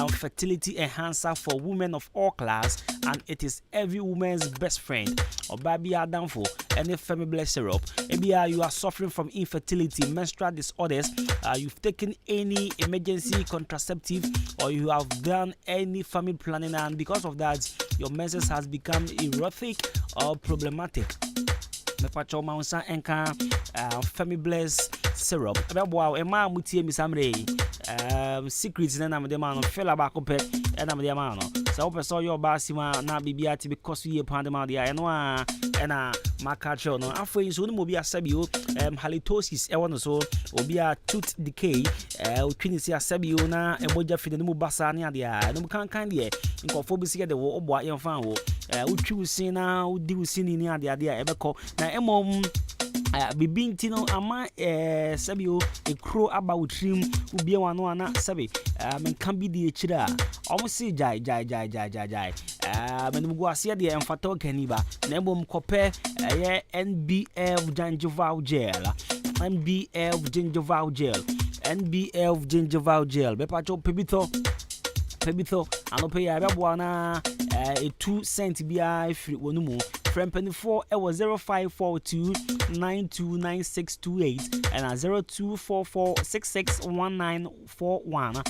Speaker 5: fertility enhancer for women of all class, and it is every woman's best friend. Or baby are down for any family bless syrup. Maybe you are suffering from infertility, menstrual disorders, you've taken any emergency contraceptive, or you have done any family planning, and because of that your menses has become erratic or problematic. Me pacho maunsa enka family bless syrup. Wow, a man with me samre secrets na me de man fell back up and am de man. So person your basima na bibia because we pound ma dia eno a na makacho no afo so no mo bia sabio halitosis e wono so obi a tooth decay otwini si asabio na eboja fide no mu basa na dia no kan de nkofo bi si de wo obo a fan wo utwi usin na udi usin ni ade ebeko na emom bibinti no ama sabio ekro aba utrim ubie wano ana sabi men kan bi de echira omo si jai men go ase de emfata okaniba na emom kope NBF gingival gel NBF gingival gel be pacho pebito anope ya be boa na 2 cent bia free wonumu from 24 it was 0542929628 and 0244661941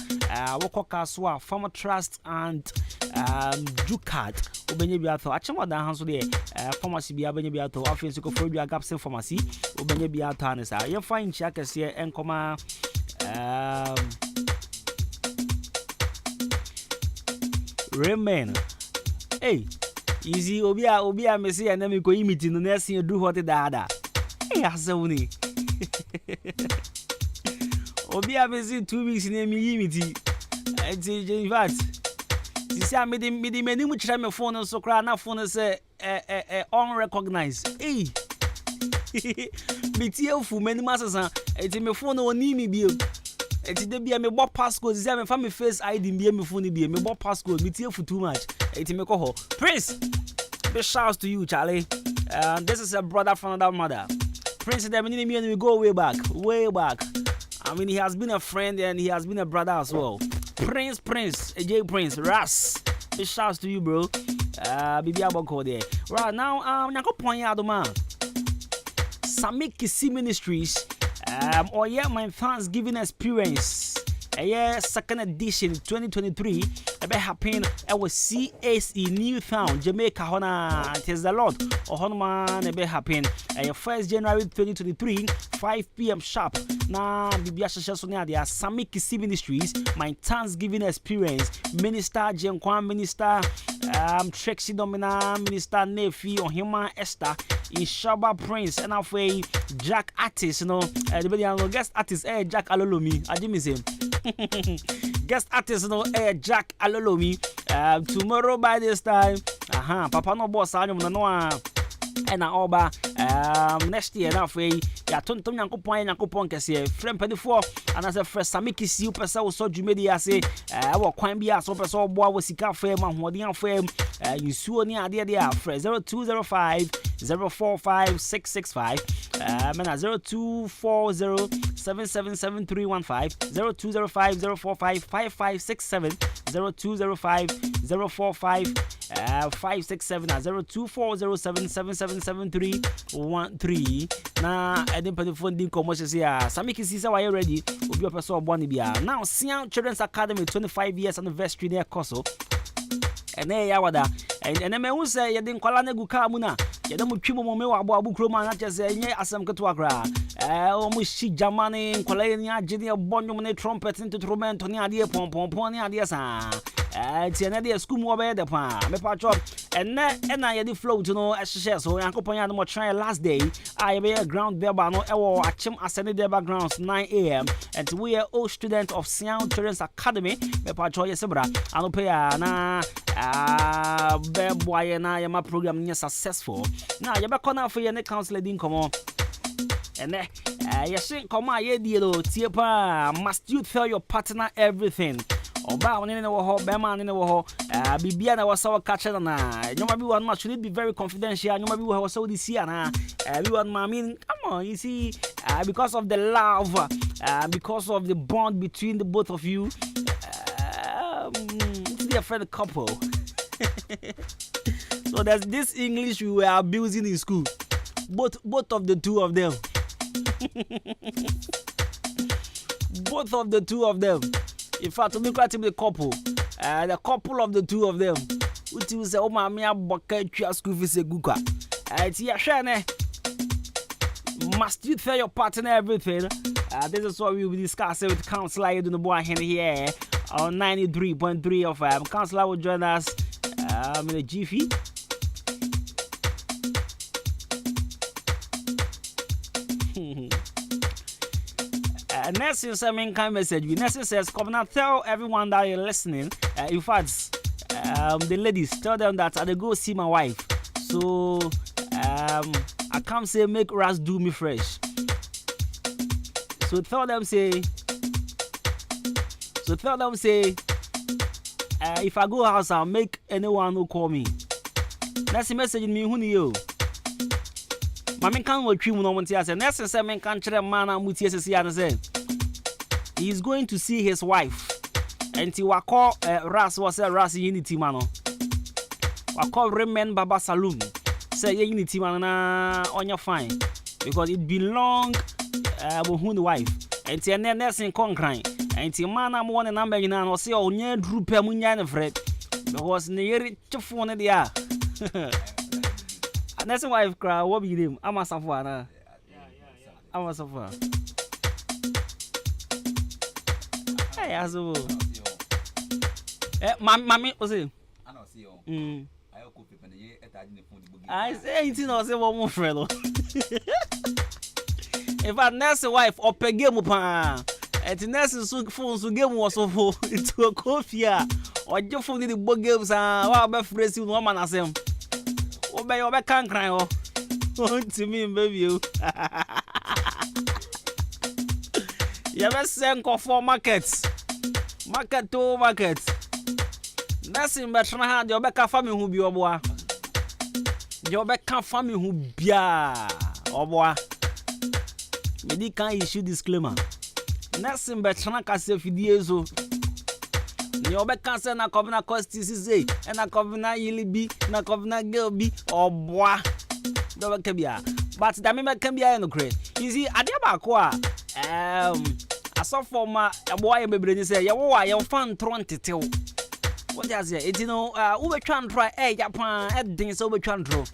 Speaker 5: wokoka so Farmer Trust and Jukat obenye biato achema da hanso de pharmacy bia benye biato afenso ko for bia Gapsen pharmacy obenye biato anesa ye fine chia kese enkoma Remain. Hey, easy obia me say na me ko imiti no na sin do hot dada. Hey, asawuni. Obia me say 2 weeks na me imiti. In fact, this say me di mani mu kira me phone so kra na phone say unrecognized. Hey. Me tie ofu mani masasa, eti me phone oni mi bio. Eti de bia me bo passcode zia me fa me face ID bia me phone bia me bo passcode me tie for too much. Eti me ko ho. Prince, big shouts to you, Charlie. This is a brother from another mother. Prince, we go way back. I mean, he has been a friend and he has been a brother as well. Prince, AJ Prince, Ras. Big shouts to you, bro. Bibi Aboko there. Right now, Nako Ponya Adoma. Samik Kisi Ministries. Or yeah, my Thanksgiving experience. Second edition 2023. Ebe happen at CSE Newtown, Jamaica. Hona, it is a lot. Honman ebe happen. 1st January 2023, 5 p.m. sharp. Na Bibia Shashasonia, they are Samik Kisi Ministries. My Thanksgiving experience. Minister Jenkwan, Minister Trexie Domina, Minister Nefi, Ohima Esther, Ishaba Prince, and halfway Jack Artist, you know, the guest artist, Jack Alolomi, Ajimizim. Guest artist, you know, Jack Alolomi. Tomorrow by this time, Papa no boss, I don't know. And Oba next year, halfway, ya Tonton Yankopon Cassia, friend 24, and as a first Samiki Siu Pesa, so Jumedia say, our Quambia, so Peso Boa was Sika Fame, and Wadian Fame, you saw near the idea, 0205 045 665, and 0240 777315, 0205 045 5567, 0205 045 567 024077777313. Na edin pe phone din commercials here. Samiki Sisa why ready? Obi o person born bia. Now Sian Children's Academy 25 years anniversary near Koso. Ene ya wada. Ene me hu say ye din kwala na gu ka mu na. Ye dem twimo mo me wa abu kroma na chese nye asem keto akra. O mu shi jamani kwala ye ni agide bonyo ne trumpet into instrument ni ade pon ni ade sa. Tiene de school mo be de pa me pa chop na ye the flow to no ehye so yankopon ya no try last day I be ground there ba no e wo achim ascend the backgrounds 9 a.m. and we are all students of Sian Children's Academy me pa chop yesebra ano pe ya na be boy na ya ma program ni successful na ye be corner for ye ne counselor din komo ene yes come ye die lo tie pa must you tell your partner everything. Oba woni ne wo ho be man ne wo ho bibia na wasa wo catch na nyoma bi one match should be very confidential nyoma bi wo wasa wo this year na we want I mean come on you see because of the love because of the bond between the both of you it's their friend couple. So there's this English we were abusing in school, both of the two of them. Both of the two of them. In fact, to make the couple of the two of them, which will say, oh, mammy, I'm bucket, school fees, a guka. It's your shane. Must you tell your partner everything? This is what we will discuss with Counselor in the boy here on 93.3 of Counselor will join us in a jiffy. Nelson says, main kind message. Nelson says, come now tell everyone that you're listening. In fact, the ladies, tell them that I go see my wife. So, I can't say make Ras do me fresh. So tell them say, if I go house, I'll make anyone who call me. That's the message in me, who you. Mami kan wo twi mu no monti ase na se men kan kire man na muti ese ya say he is going to see his wife and he wa call Ras was Ras unity man no wa call Remen Baba Saloon say unity man na onya fine because it belong who the wife and he na nursing concran and he man am one number nyina no say onya drupa mu nya ne fred because ne yeri chefo ne dia. That's why I've cried. What be him? I'm a safwa. I'm a safwa. Hey, aso. Mami, what's it? I don't see you. I will cook and ye at the phone. I say, it's not one more fellow. If I nurse a wife or pay game upon and the nurse phones to game was so into a coffee or your phone the book games are well, my friends, you know, man, as him. Obey your back can't cry. Oh, to me, baby. You ever send for markets? Market to market. That's in Bertrand. Your back family who be your boy. Your back family who be a boy. Maybe can't issue disclaimer. Nothing but Chanaka Fidiezo. Yobe cancer na Covina Costice, and a Covina Yilibi, na Covina Gilby, or Bois. Don't Cabia. But the member can be no crate. You see, Adiabaqua. I saw for my boy, baby, say, you're fun 22. What does it? You know, we can try a Japan at things over Chandro.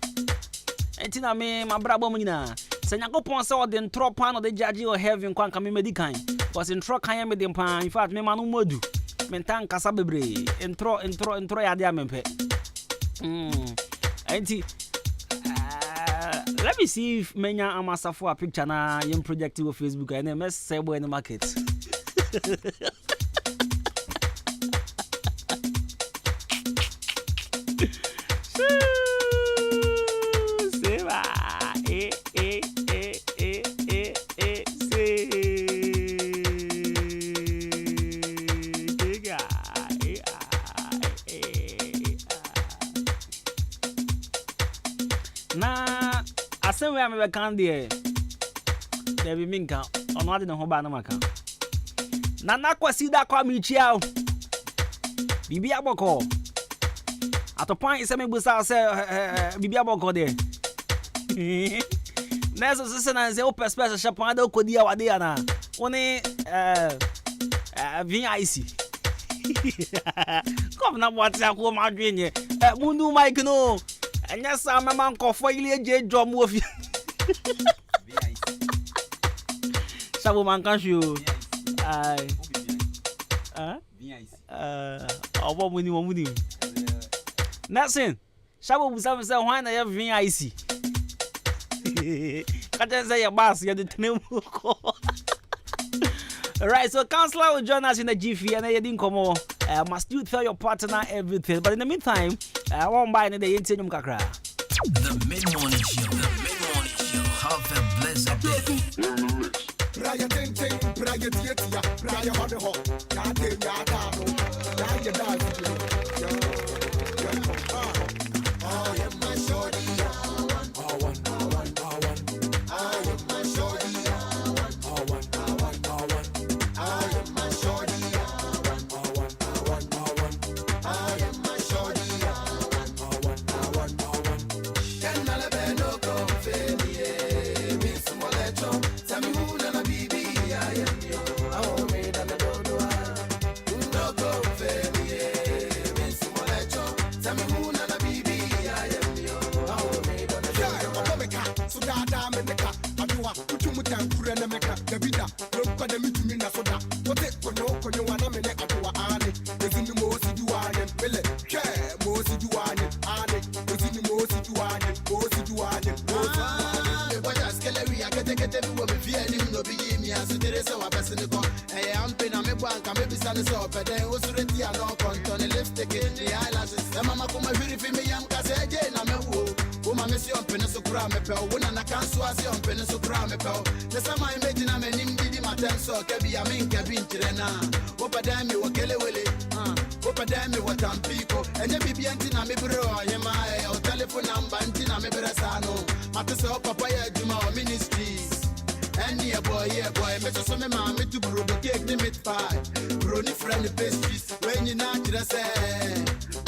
Speaker 5: And Tina me, my brabo mina. Senyago Ponso, then trop pan of the judge or having Quanca Medicain. Was in Trock I am with them pan, in fact, me manu modu. Mentan Casabebre, intro Adiamempe. Auntie, let me see if Menya Amasa for a picture na young project to Facebook and then mess say in the market. Where I'm a candy, there be minka on what in the Hobanamaka. Nana Quasida call me Chiao Bibia Boko at a point, some busa say Bibia Boko there. There's a sister and the open special Chapado Codia Wadiana. Only VIC. Come now, what's up, Madrid? Mundu Mike no. And yes, I'm a man called Foyle J. Drum with you. Sabuman can't you? What would you want? Nothing. Sabu was having some wine. I have VIC. Can't just say a boss, you're the name. Alright, so counselor will join us in the GF and I didn't come on. Must you tell your partner everything? But in the meantime, I won't buy any day in Kakra.
Speaker 1: The mid-morning show. The mid-morning show. Have a blessed day. Braya ting, braya tietia, braya hot hot. Yade yada, yada I am my shorty. I am my shorty.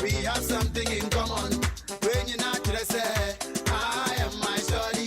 Speaker 1: We have something in common. When you're not just say, I am my shorty.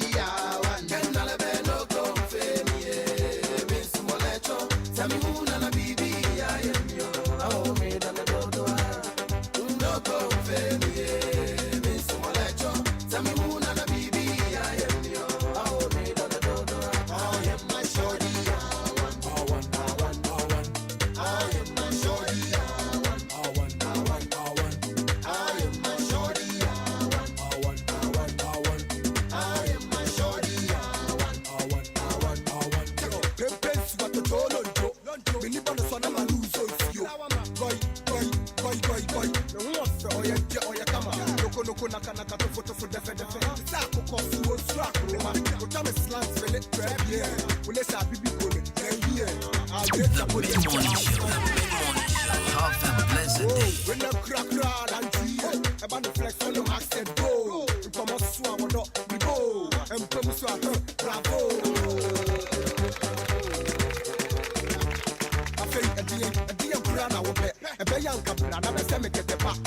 Speaker 1: dear Brana will pay a bayan capra, and a semi get the pack.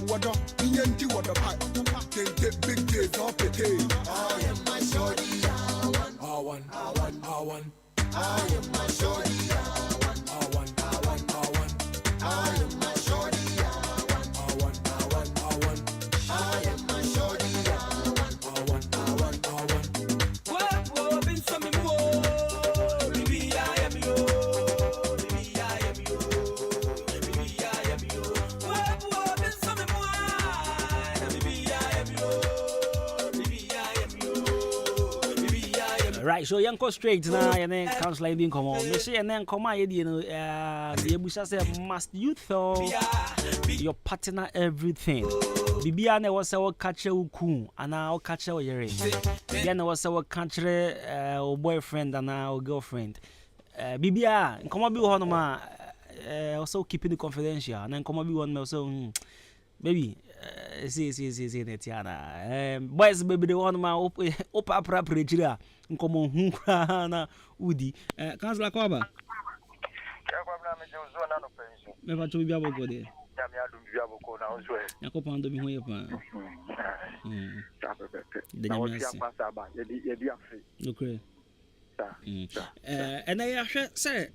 Speaker 1: What up, Ian what the pack? Get big days off the day. I am my shorty, I am my shorty, I am my shorty,
Speaker 5: Right, so young go straight now, and then counseling being come on. Miss and then come on, you know, the Abusa said, must you tell your partner everything? Bibiana was our catcher uku, and our catcher yere. Then was our catcher boyfriend and our girlfriend. Bibia, come on, be one ma, also keeping it confidential, and then come on, be one also, baby. See, Netiana. Boys, baby, the one ma opa prapre nkomo hu na udi councilor Kwaba me va to bia boko de yakopon do mi ho ye pa de nyamasi okay and I say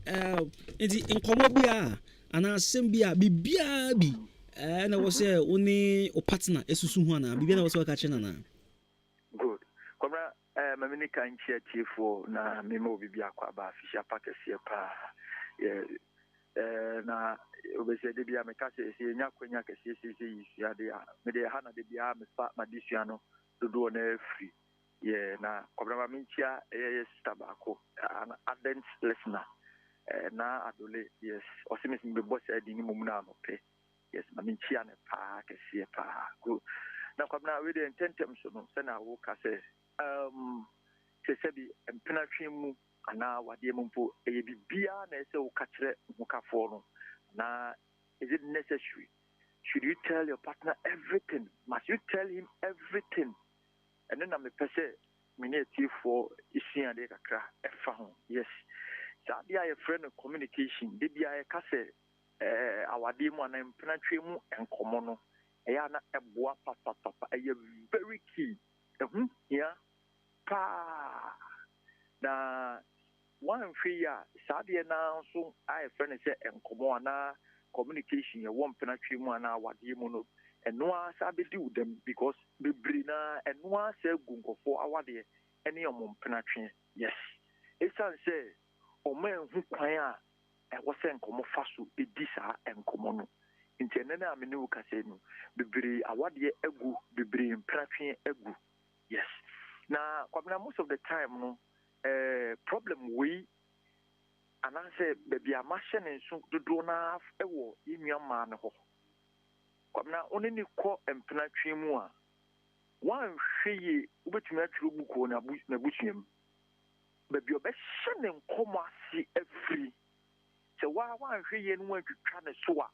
Speaker 5: enti nkomo bia ana asem bia bibia bi na wo say oni o partner esusu hu ana bibia na wo say ka che na
Speaker 17: good komra mamini kan chia chiefo na memo bibia kwa ba fisha pakese pa na obese de bia me ka se nya kwanya kese isi ade a me de ha na de bia me fa madisua no dodo na free na komra maminchia sister bako an ardent listener na adole yes osimis me boss adi ni mum na no pe yes maminchia ne pa kese pa go na komra we de intentem so no se na wo ka se sebi empinatwe mu ana wade mu mpo bibia na ese wo ka kire mukafo no na is it necessary? Should you tell your partner everything? Must you tell him everything? And then I'm a person minute for issue and kakra efa ho yes so dia your friend communication de bia ka se awade mu ana empinatwe mu enkomo no eya na eboa papa very key yeah pa na one free ya sadia na so I friend say enkomo na communication ya one penatwe mu na wade mu no eno asabe di udem because bibri na eno asa gunkofo awade ene omom penatwe yes esan say o man hu kwan a e wo se enkomo faso edi sa enkomo no intene na amene wo kase no bibri awade egu bibri penatwe egu yes. Now, most of the time, no problem we and I say baby a machine and so do na ewo inu man ho. Now, only ni ko empinatwe mu a wan hweye ubetumi atwuru buko na busuam. Baby obehye nkomo ase afri. Se wan hweye no atwitwa ne so a.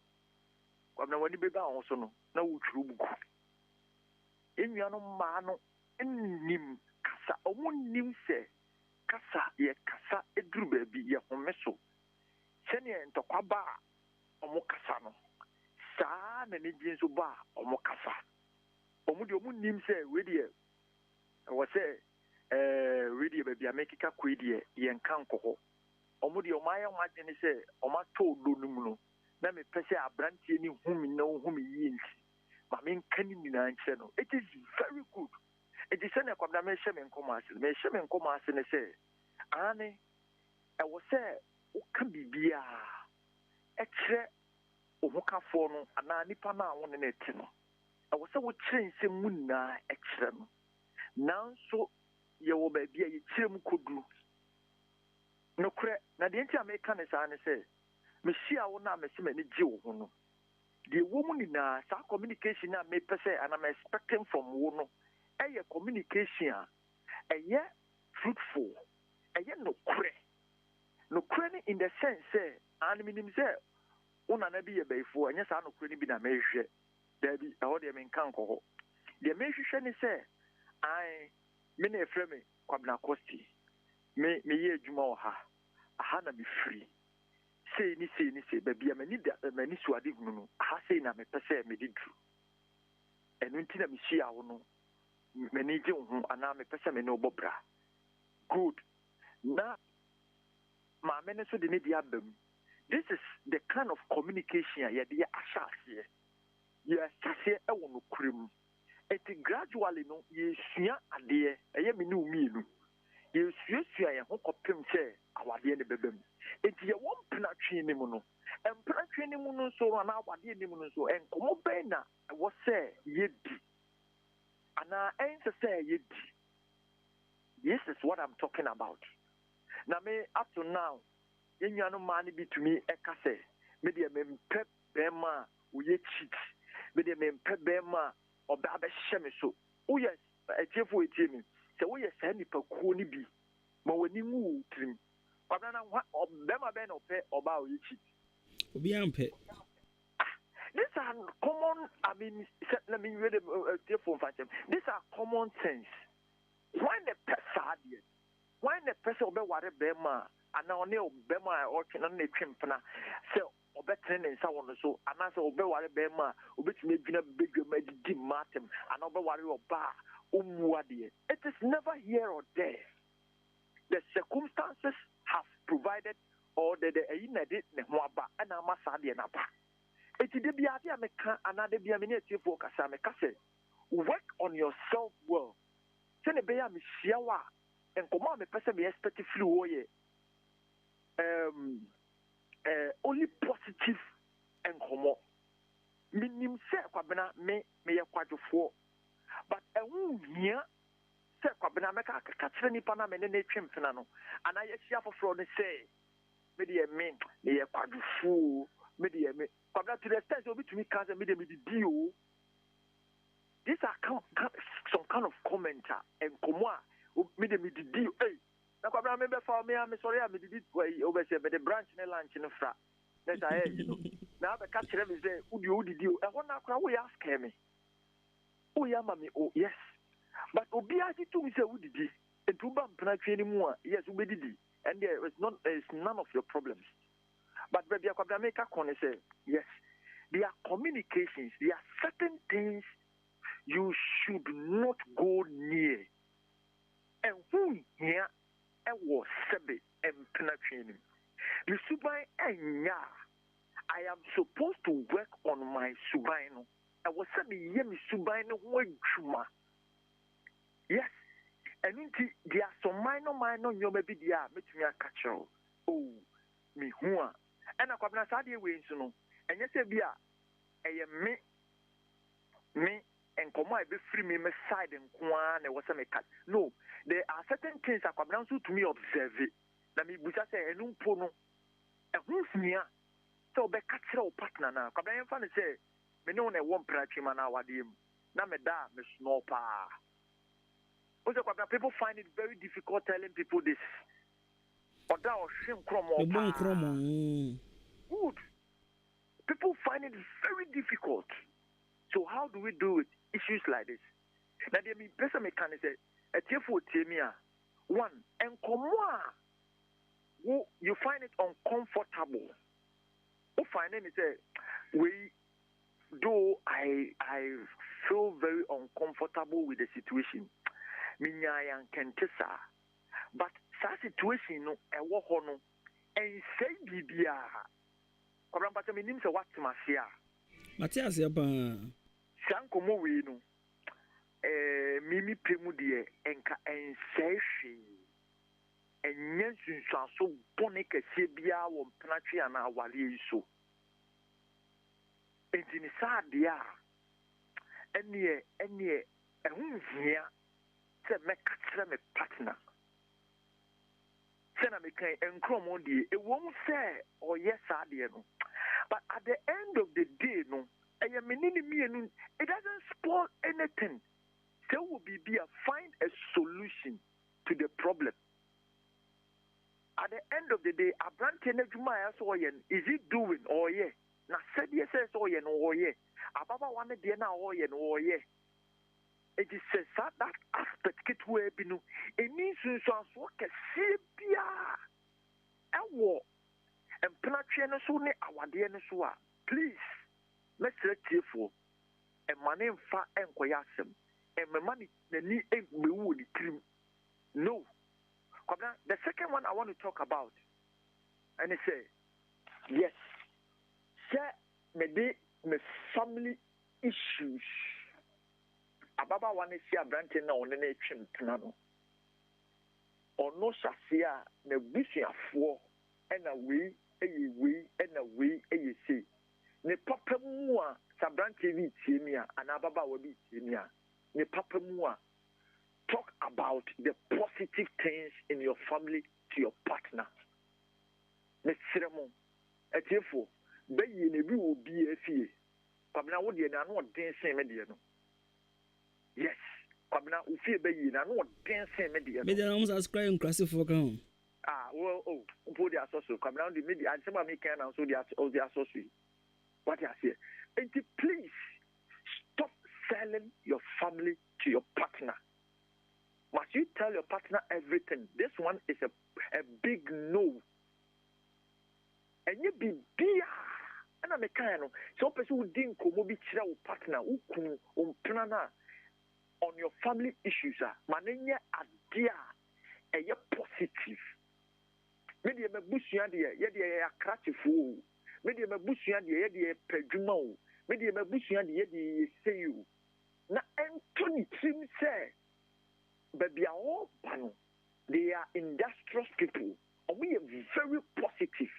Speaker 17: Kwamna wani beba ho so no na wutwuru buko. Enu no ma no nim kasa omunim se kasa ye kasa eduru baby ye homeso sene ntokwa ba omu kasa no saa na ne jinso ba omu kasa omudi omunim se we die wo se we die baby amekika kwedie ye nkan koho omudi omaya nwagene se omato do num no na me pese abrantie ni humi na humi yinti ma me nkani ni na nche no it is very good. It is a kwamda me sheme nkoma ase ne se ane e wo se wo ka bibia e kire ohukafo no ana nipa na wo ne neti no e wo se wo kire nsem mu na e kire no nanso ye wo ba bia ye kire mu kodu no kure na de nti America ne sa ne se me hia wo na me se me ni gi wo ho no de wo mu ni na sa communication na me pese and I'm expecting from wo no a communication a fruitful a no credit in the sense say and minim say una na be before and yes I no credit be na mehwe there be how they men kan ko the mehwe ni say I me na frame kwabna costi me ye adwuma wo ha aha na me free say baby mani suade hunu ha say na me pese me didru enu nti na me hia wo no mani je ho ana me pese me no bobra good na ma me ne so de ne dia bam. This is the kind of communication ya de asase ye asase e wo no kurim it gradually no ye sua ade eye me ne umienu ye sua ye ho kopem se awade ne bebam enti ye won pena twe ne mu no empena twe ne mu no so na awade ne mu no so enkomo ben na wo se ye di ana ense se ye di. This is what I'm talking about. Now me up to now yenyano man bi to me ekase me de me mpɛ bema wo ye cheat me de me mpɛ bema oba be hye me so wo yes etiefo etie me sɛ wo yes sa nipa kuo ni bi ma wani mu trim oba na bema be na opɛ oba wo ye cheat
Speaker 5: obi ampɛ.
Speaker 17: These are common, I mean, let me read a different fashion. These are common sense. When the person, when the person obey what a bema, and now near bema or can only chimpana, so obey training someone so, and also obey what a bema, obey to make a big medicine matem, and obey what you bar, it is never here or there. The circumstances have provided, or the inedit, and I'm a sadi and a pa. Eti de bia dia meka anade bia me ne etiefo kasa meka se work on yourself well. Se ne beya me hia wa enkomo me pese me expect flu wo ye only positive enkomo minim se kwabena me ye kwadwofo but ehun hia se kwabena meka ka kire nipa na me ne twemfena no ana ye hia foforo ne se me de me ye kwadwofo me de me to the extent of between cancer, me the deal. These are some kind of commenter and comma, me the deal. Hey, now I remember for me, I'm sorry, I made it over the branch in the lunch in the frat. That's I you know. Now the catcher is there, who do deal? I want to we ask me. Oh, yeah, mammy, oh, yes. But Obiati to me say, who did it? And to bump anymore, yes, we did it. And there is none of your problems. But baby, I make a corner say, yes, there are communications, there are certain things you should not go near. And who here was Sebe and penetrating. The subai and ya, I am supposed to work on my subaino. I was saying, yemi subaino wajuma. Yes, and there are some minor, you may be there, make me a catcher. Oh, me who and I come na sadie we nso no enye se bia eye me enkomo e be free me side nkoa na wo se me cut no there are certain things akwabna nso to me observe na me busa se enu mpo no ehun fia so be cut o partner na akwabna yemfa ne se me ne won e won pratwima na awade mu na me da me snore pa o se akwabna people find it very difficult telling people this. Good. People find it very difficult. So how do we do with issues like this? Now they mean better mechanics. One, and you find it uncomfortable. Who find it though I feel very uncomfortable with the situation. But that situation no ewo ho no en say bibia kwabran pata me nim se what masia
Speaker 5: Matias pa
Speaker 17: sankomo we no mimi pemu de enka en say hwe enyen sunsuaso bone kase bia wo mpnatwe ana awale yiso entini sadia enie ehun hia se mekatra me partner Sena me kan enkromo die e won say or yes ade no but at the end of the day no it doesn't spoil anything. There will be find a solution to the problem. At the end of the day, a brand is it doing or yeah? Na said yes or yeah or yeah. Ababa one day na or yeah or yeah. It is said that aspect get where binu. It means so work a sebia. Ewo. Empatry no so ne awade no so a please let's tiefo e mane mfa enkoya asem e mema ni egbewu di trim. No. The second one I want to talk about, and it say, yes, share me family issues. Ababa one is here branching now on the trim plano. Or no shasia ne busia for and away and away a say. Ne papa mua sabranche vi timia and ababa will be timia. Ne papa mua. Talk about the positive things in your family to your partner. Mr. Mo, Etiefo, be ye ne bi will be a fee. Pabna would ye na no dancing mediano. Yes, Pabna Ufi be ye na no dancing mediano.
Speaker 5: Mediano was crying crassy for come.
Speaker 17: Well, put the associate. Come down the media and some of me can also the associate. What I say, and please stop selling your family to your partner. Must you tell your partner everything? This one is a big no. And you be dear. And I'm a kind of so person who didn't come be your partner who come on your family issues. Manenya idea a positive. Maybe a bushia dear, yet a cratty fool. Maybe a bushia dear, yet a pedjumo. Maybe a bushia dear, say you. Now, Anthony Tim said. But they are all panel. They are industrious people. Or we are very positive.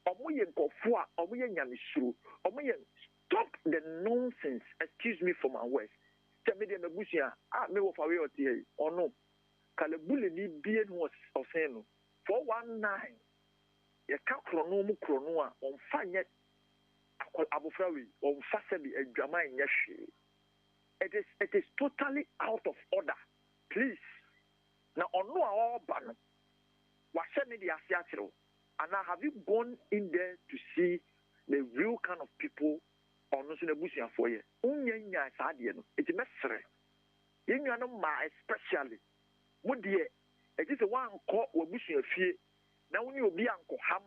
Speaker 17: Or we are gofua. Or we are yamishu. Or we are stop the nonsense. Excuse me for my words. Tell me the Bushia. Me of away or tea. Or no. Kalabuli ni bien was of saying 419. Ye can't chronomu chronoa on fanya abufrawi on fasabi a drama in yashi. It is totally out of order. Please. Now, on no all ban. What send me the Asiatro? And now have you gone in there to see the real kind of people on the Bushia for you? Unya Sadian. It's a message. You know, especially. What dear? It is a one call or Bushia fear. Now, when you be Uncle Ham,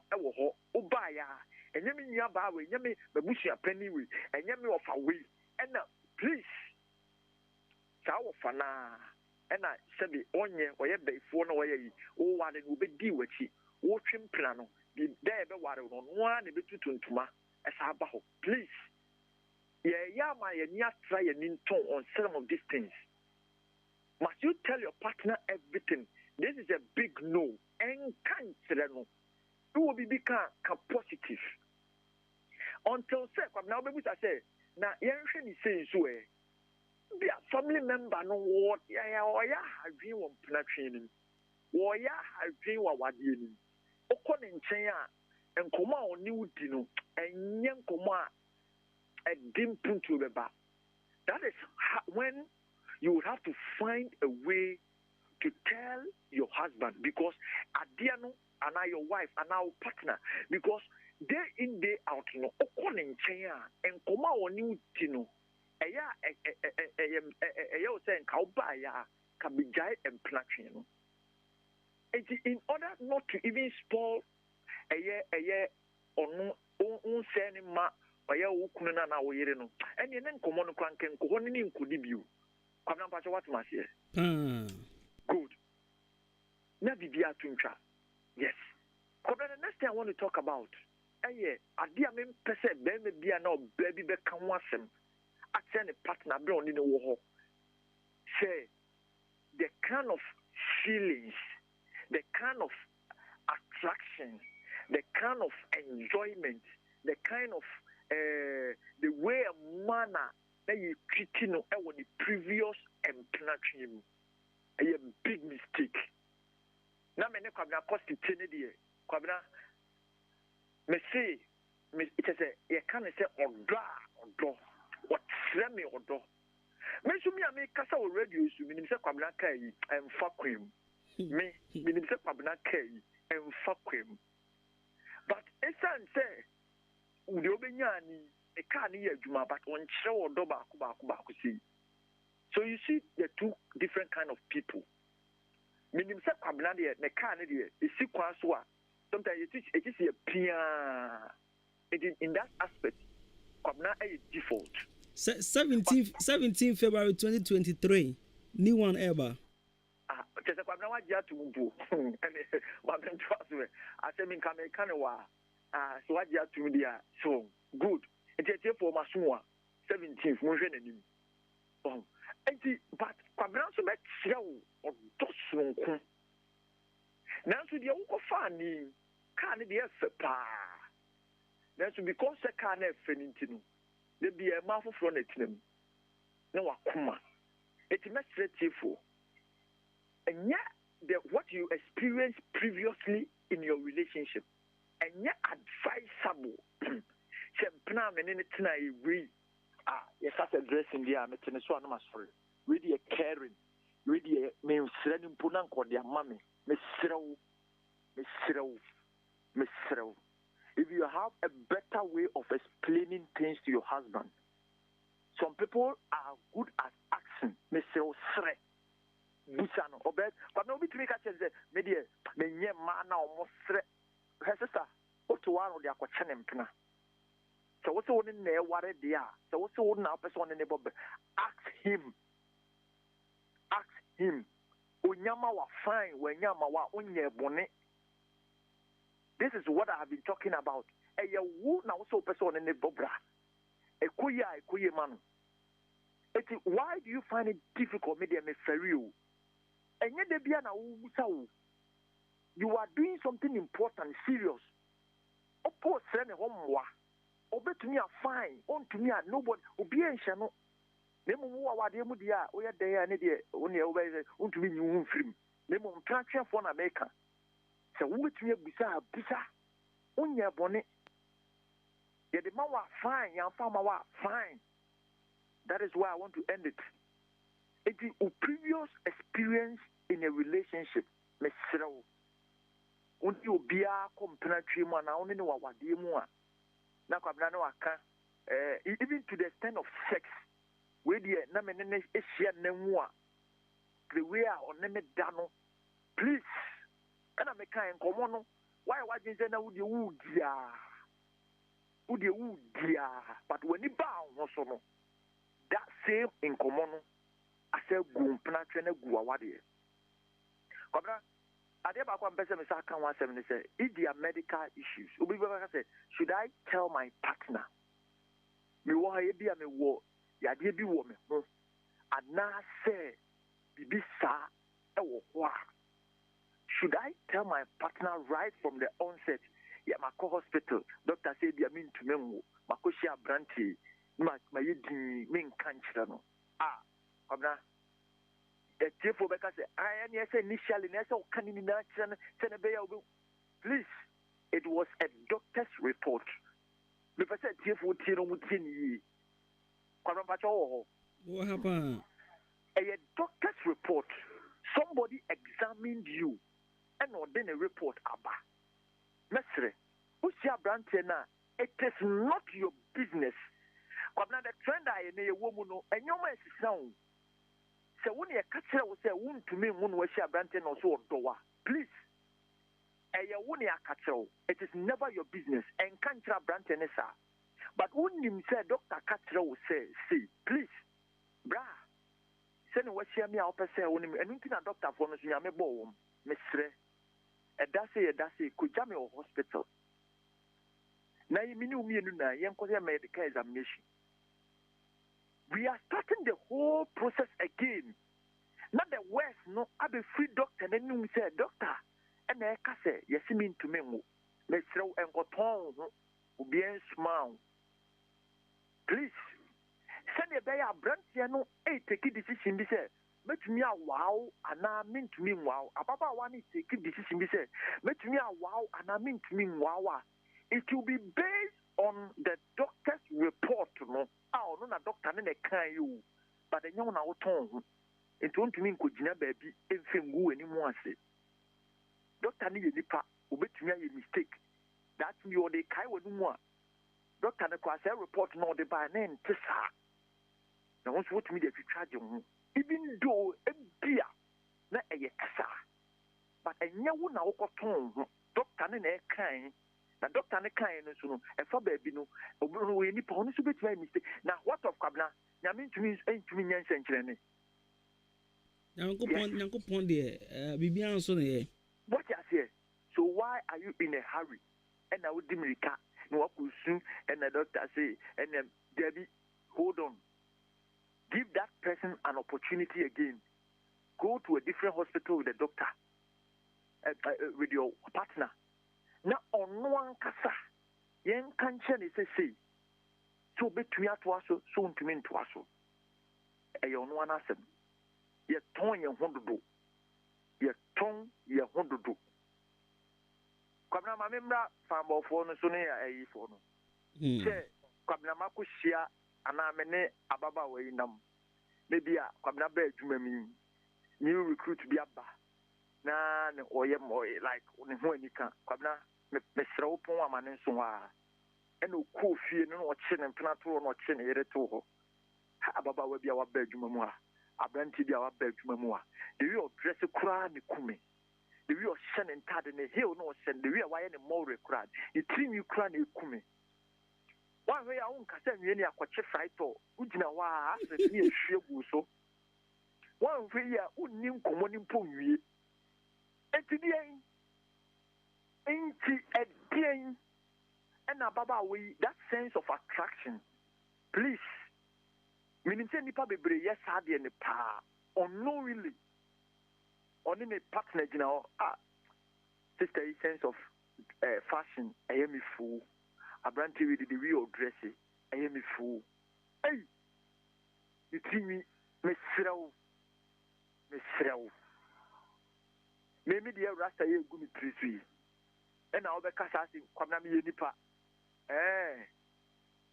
Speaker 17: Obaya, and Yemi Yabawi, Yemi, the Bushia penny, and Yemi of away. And now, please. Sao Fana. And I said the onion or ye for no way, oh, one will be deal with you. Watching plano, be there, but water on one, a bit to Tuma, as Abaho. Please. Yeah, my near try and in tone on some of these things. Must you tell your partner everything? This is a big no. And can't no. You will become positive. Until say, now, baby, I say, now, Yanshin is saying so. Be a family member no what ya dream on production wo ya dream wa wadie ni okọ ne nchen a nkoma oni wudi no enye nkoma a dim puntu beba. That is when you would have to find a way to tell your husband, because adia no and your wife and our partner, because day in day out no okọ ne nchen a nkoma oni wudi no saying Kaubaya can be giant and platinum. In order not to even spoil a year or no sending ma or ya ukuna na wayereno. And you then come on crank and cohoning could you. Come on, what must you? Good. Now be tuncha. Yes. The next thing I want to talk about. I dear men percent baby no baby become wasem. I send a partner beyond in the war. Say the kind of feelings, the kind of attraction, the kind of enjoyment, the kind of the way and manner that you treating on the previous employment, a big mistake. Now, me ne kwabna cost tenedi kwabna me say it is a can say odo what me odo me so me kasa o radio so me say kwabna kai emfa kwem me say kwabna kai emfa kwem, but esan say udi obenya ni e ka ni adwuma but on kire odo ba ko see. So you see the two different kind of people. Minim se kwabna de ne ka ne de esi kwa so a sometimes it is a pia. In that aspect, Kwabena a default.
Speaker 5: 17 February 2023. New one ever.
Speaker 17: Just a Kwabena wa jia tumbu. And what I'm trust I say min kame wa. So what jia tumbu dia. So good. It is for Masua 17th. Mo jene ni. Oh. But Kwabena so make show or dosun kun. Nanso dia wo fa ni ka ne dia fepa. Nanso because the car na feninti no. There be a mouth from the team. No, Akuma. It's a message for. And yet, what you experienced previously in your relationship, and yet advisable. Sempna menene tina we yes, that's a dress in the army. So I'm not sorry. Really a caring. Really a me sending punan ko dia mami. Me srew. If you have a better way of explaining things to your husband, some people are good at asking. Mr. Sre, Busano, Obed, but nobody to make a chance. Media, Menye Mana or Mosre, her sister, what to one of their question. So what's the one in there? What they are? So what's the one now? Person in the bob? Ask him. Unyama wa fine, wenyama wa unye bone. This is what I have been talking about. A woo now so person in the bobra. A kuya man. Why do you find it difficult, medium for you? And yet you are doing something important, serious. Oppose send home wa. Obey to me are fine. On to me are nobody. Obi en shano. Nemo wa de mu dia. Oya de ya ne de. Oni e obey. On to me you film. Nemo mtraction for na America. So what you bisa unya bone ye the man wa fine yan farmer wa fine. That is why I want to end it. It is a previous experience in a relationship mesrew unti obia kompena twemu na oni ne wawade mu a na kwabna na waka even to the extent of sex we dey na menene ehia na mu a the way a oneme da no please. And I'm a kind of why watching Zena would you dear? But when you bow, also no, that same in common, I said, Goom, Penatran, Guawadi. Cobra, I never come better, Miss Akan 170 say, if there are medical issues, should I tell my partner? Me wa be a me war, ya dear be woman, and now say, be sa, should I tell my partner right from the onset? Yeah, my hospital doctor said, "I mean to me, Makoshia Branty, my mean cancer." Abna. A chief of Becca said, "I am yes initially, so can you imagine? Please, it was a doctor's report. The person chief would tell you,
Speaker 5: what happened?
Speaker 17: A doctor's report. Somebody examined you. And then a report about Mestre, it is not your business. But now the trend I in a woman and your man is sound. So when you catch her, say, "Wound to me, one was your branton or so door." Please, a one ya catch her. It is never your business. And can't your branton is but when you say Dr. Catcher will say, "See, please, bra, send what she me out per se when and a doctor for us, you are born, Mestre." That's it, could jam your hospital. Now, you mean medical examination. We are starting the whole process again. Not the worst, no, I'll be free doctor, and then you say, "Doctor, and I can say, yes, you mean to me, let's throw and go to bien smile. Please, send a bear branch, take a decision, be said. Make me a wow, and I mean to mean wow. Ababa one is take a decision, be said. Make me a wow, and I mean to mean wow. It will be based on the doctor's report, no. Oh, no, doctor, and a can you. But the young now tongue. It won't mean could you never be anything who anymore say. Doctor need a nipa, who bet me a mistake. That's me or the kai would more. Doctor, the class report, no, the by name, Tessa. Now, what's what me that you charge you? Even though a beer, not a yekasa, but a young now got tongue, doctor ne na kan na doctor ne kan no so no efa baabi no oburu we ni pa no so betuma mistake na what of kwabna nyame ntumi nyanse nkyerene
Speaker 5: Nyankopon de bibia nso ne
Speaker 17: what you say so why are you in a hurry and I would dimirika no wakusu and the doctor say and Debbie hold on, give that person an opportunity again. Go to a different hospital with a doctor, with your partner. Now on one kasa yen kanchen is say so between atwaso so ntumi ntwaso e on one asem ye ton ye hondodo ye ton ye hondodo kwabna ma memra fambo fo no so ne ya ayi fo no che kwabna makohia ana me ne ababa we nam me bia kwabna ba adwuma mi new recruit bi aba na ne oye moy like ne ho anika kwabna me srawo pon amane nso ha ena ko fie no no che ne mpena to no che ne yere to ho ababa we bia wa ba adwuma mu ha abranti bia wa ba adwuma mu ha de wi dress kura ne kume the way of sending tad in the hill no send the way why any more crowd the team you cry na kume one way I won kasa nwie ne akwache fraito ugina wa ase ne ehwe gu so one way ya unni nkomo ni mpo nwie etidien enti edien and ababa we that sense of attraction please meaning say nipa bebre yes ade ne pa unknowingly only my partner, you know, sister, a sense of fashion. I am a fool. A brand with the real dressing. I am a fool. Hey, you see me, Miss Srow. Maybe the Rasta is going to treat and now the Cassassin, Konami Nipa.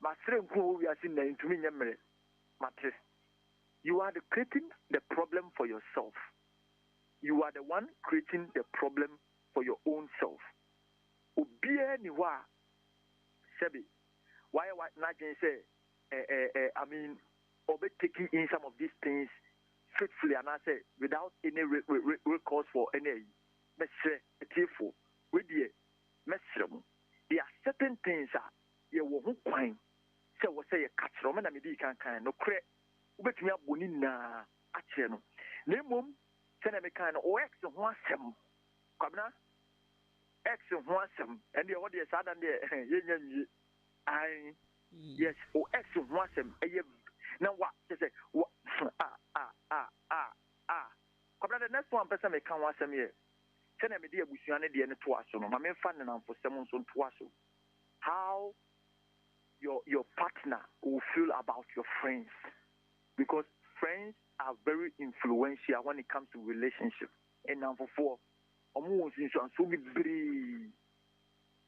Speaker 17: My friend who we are seeing to me, Matres. You are creating the problem for yourself. You are the one creating the problem for your own self. Obie ni wa sebi. Why not say I mean obe taking in some of these things faithfully and I say without any recourse for any mesre etifo we die mesre mu. There are certain things ye wo ho kwan say wo say ye katro me na me di kan no kre obetumi aboni na ache no. Na mom send me kind of X one sem. Kabna X one sem. And the audio sad and the yes, X one sem. Now what? Just say Kabna the next one person may come one sem here. Send me dear Busiane the end to us. No, my main fan and for someone soon to us. How your partner will feel about your friends. Because friends are very influential when it comes to relationship. And number 4, almost in so be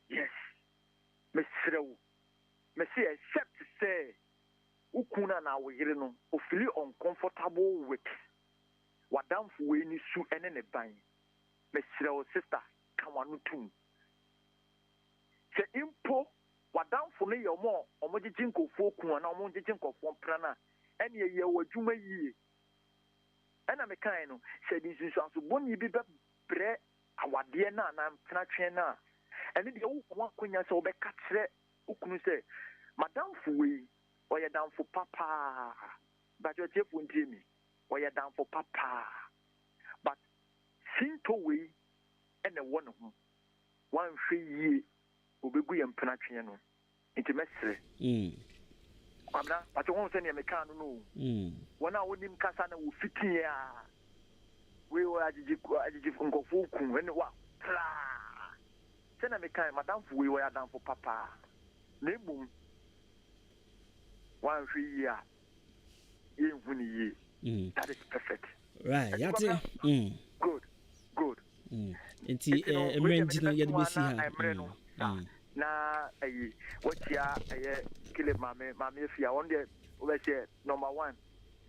Speaker 17: yes. Me say except to say ukuna na we here no o feel uncomfortable with wadam for any su ene ne ban. Me sister come on tum. Se impo wadam for ne yomo omoji jinko fo kun na omoji jinko fo prana ene ye wadwuma yie. And I'm a kind of said this is also bonny be bre awade na na mpena twen na and the one kwanya so be katre ukunu say madam fuwe or down for papa but your chef won't me or down for papa but sinto we and the one free obegu ye mpena twen no intimate Kwabna, but you won't send me can no. When I would him Cassana will fit here. We were at the Unkofuku when what? Send me kind, madam, we were down for papa. Name 1 3 year. That is perfect.
Speaker 5: Right, that's it.
Speaker 17: Good.
Speaker 5: Enti emergency yet be see
Speaker 17: na what ya kile mame fia on the we say number 1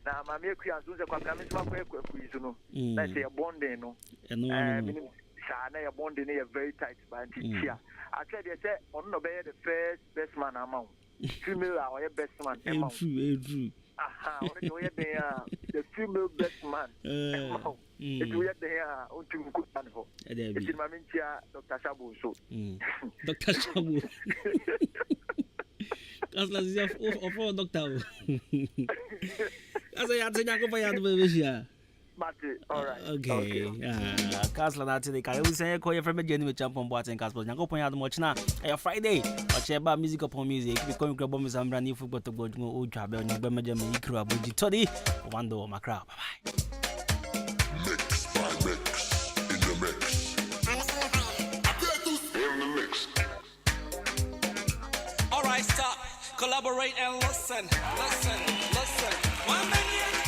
Speaker 17: na mame ku azu ze kwa mame sma kwa izu no na say bonding no sa na your bonding is very tight but here I said they say on no be the first best man amount female or best man amount The female best man. It will there to cook and for. It's in Mamintia, Dr. Shabu. So,
Speaker 5: Dr. Shabu. That's like of doctor. As I had to go by the
Speaker 17: alright.
Speaker 5: Okay. Castle Natty, I always say, call your friend Jenny Champion Boat and Castle. Yango point out much now. Friday, watch about music upon music. Becoming grab on some brand new football to go to old travel. You remember Jimmy Ikra Buji Toddy. One door, my crowd. Bye bye.
Speaker 18: Mix by mix in the mix. In the mix.
Speaker 2: Alright, stop. Collaborate and listen. One minute.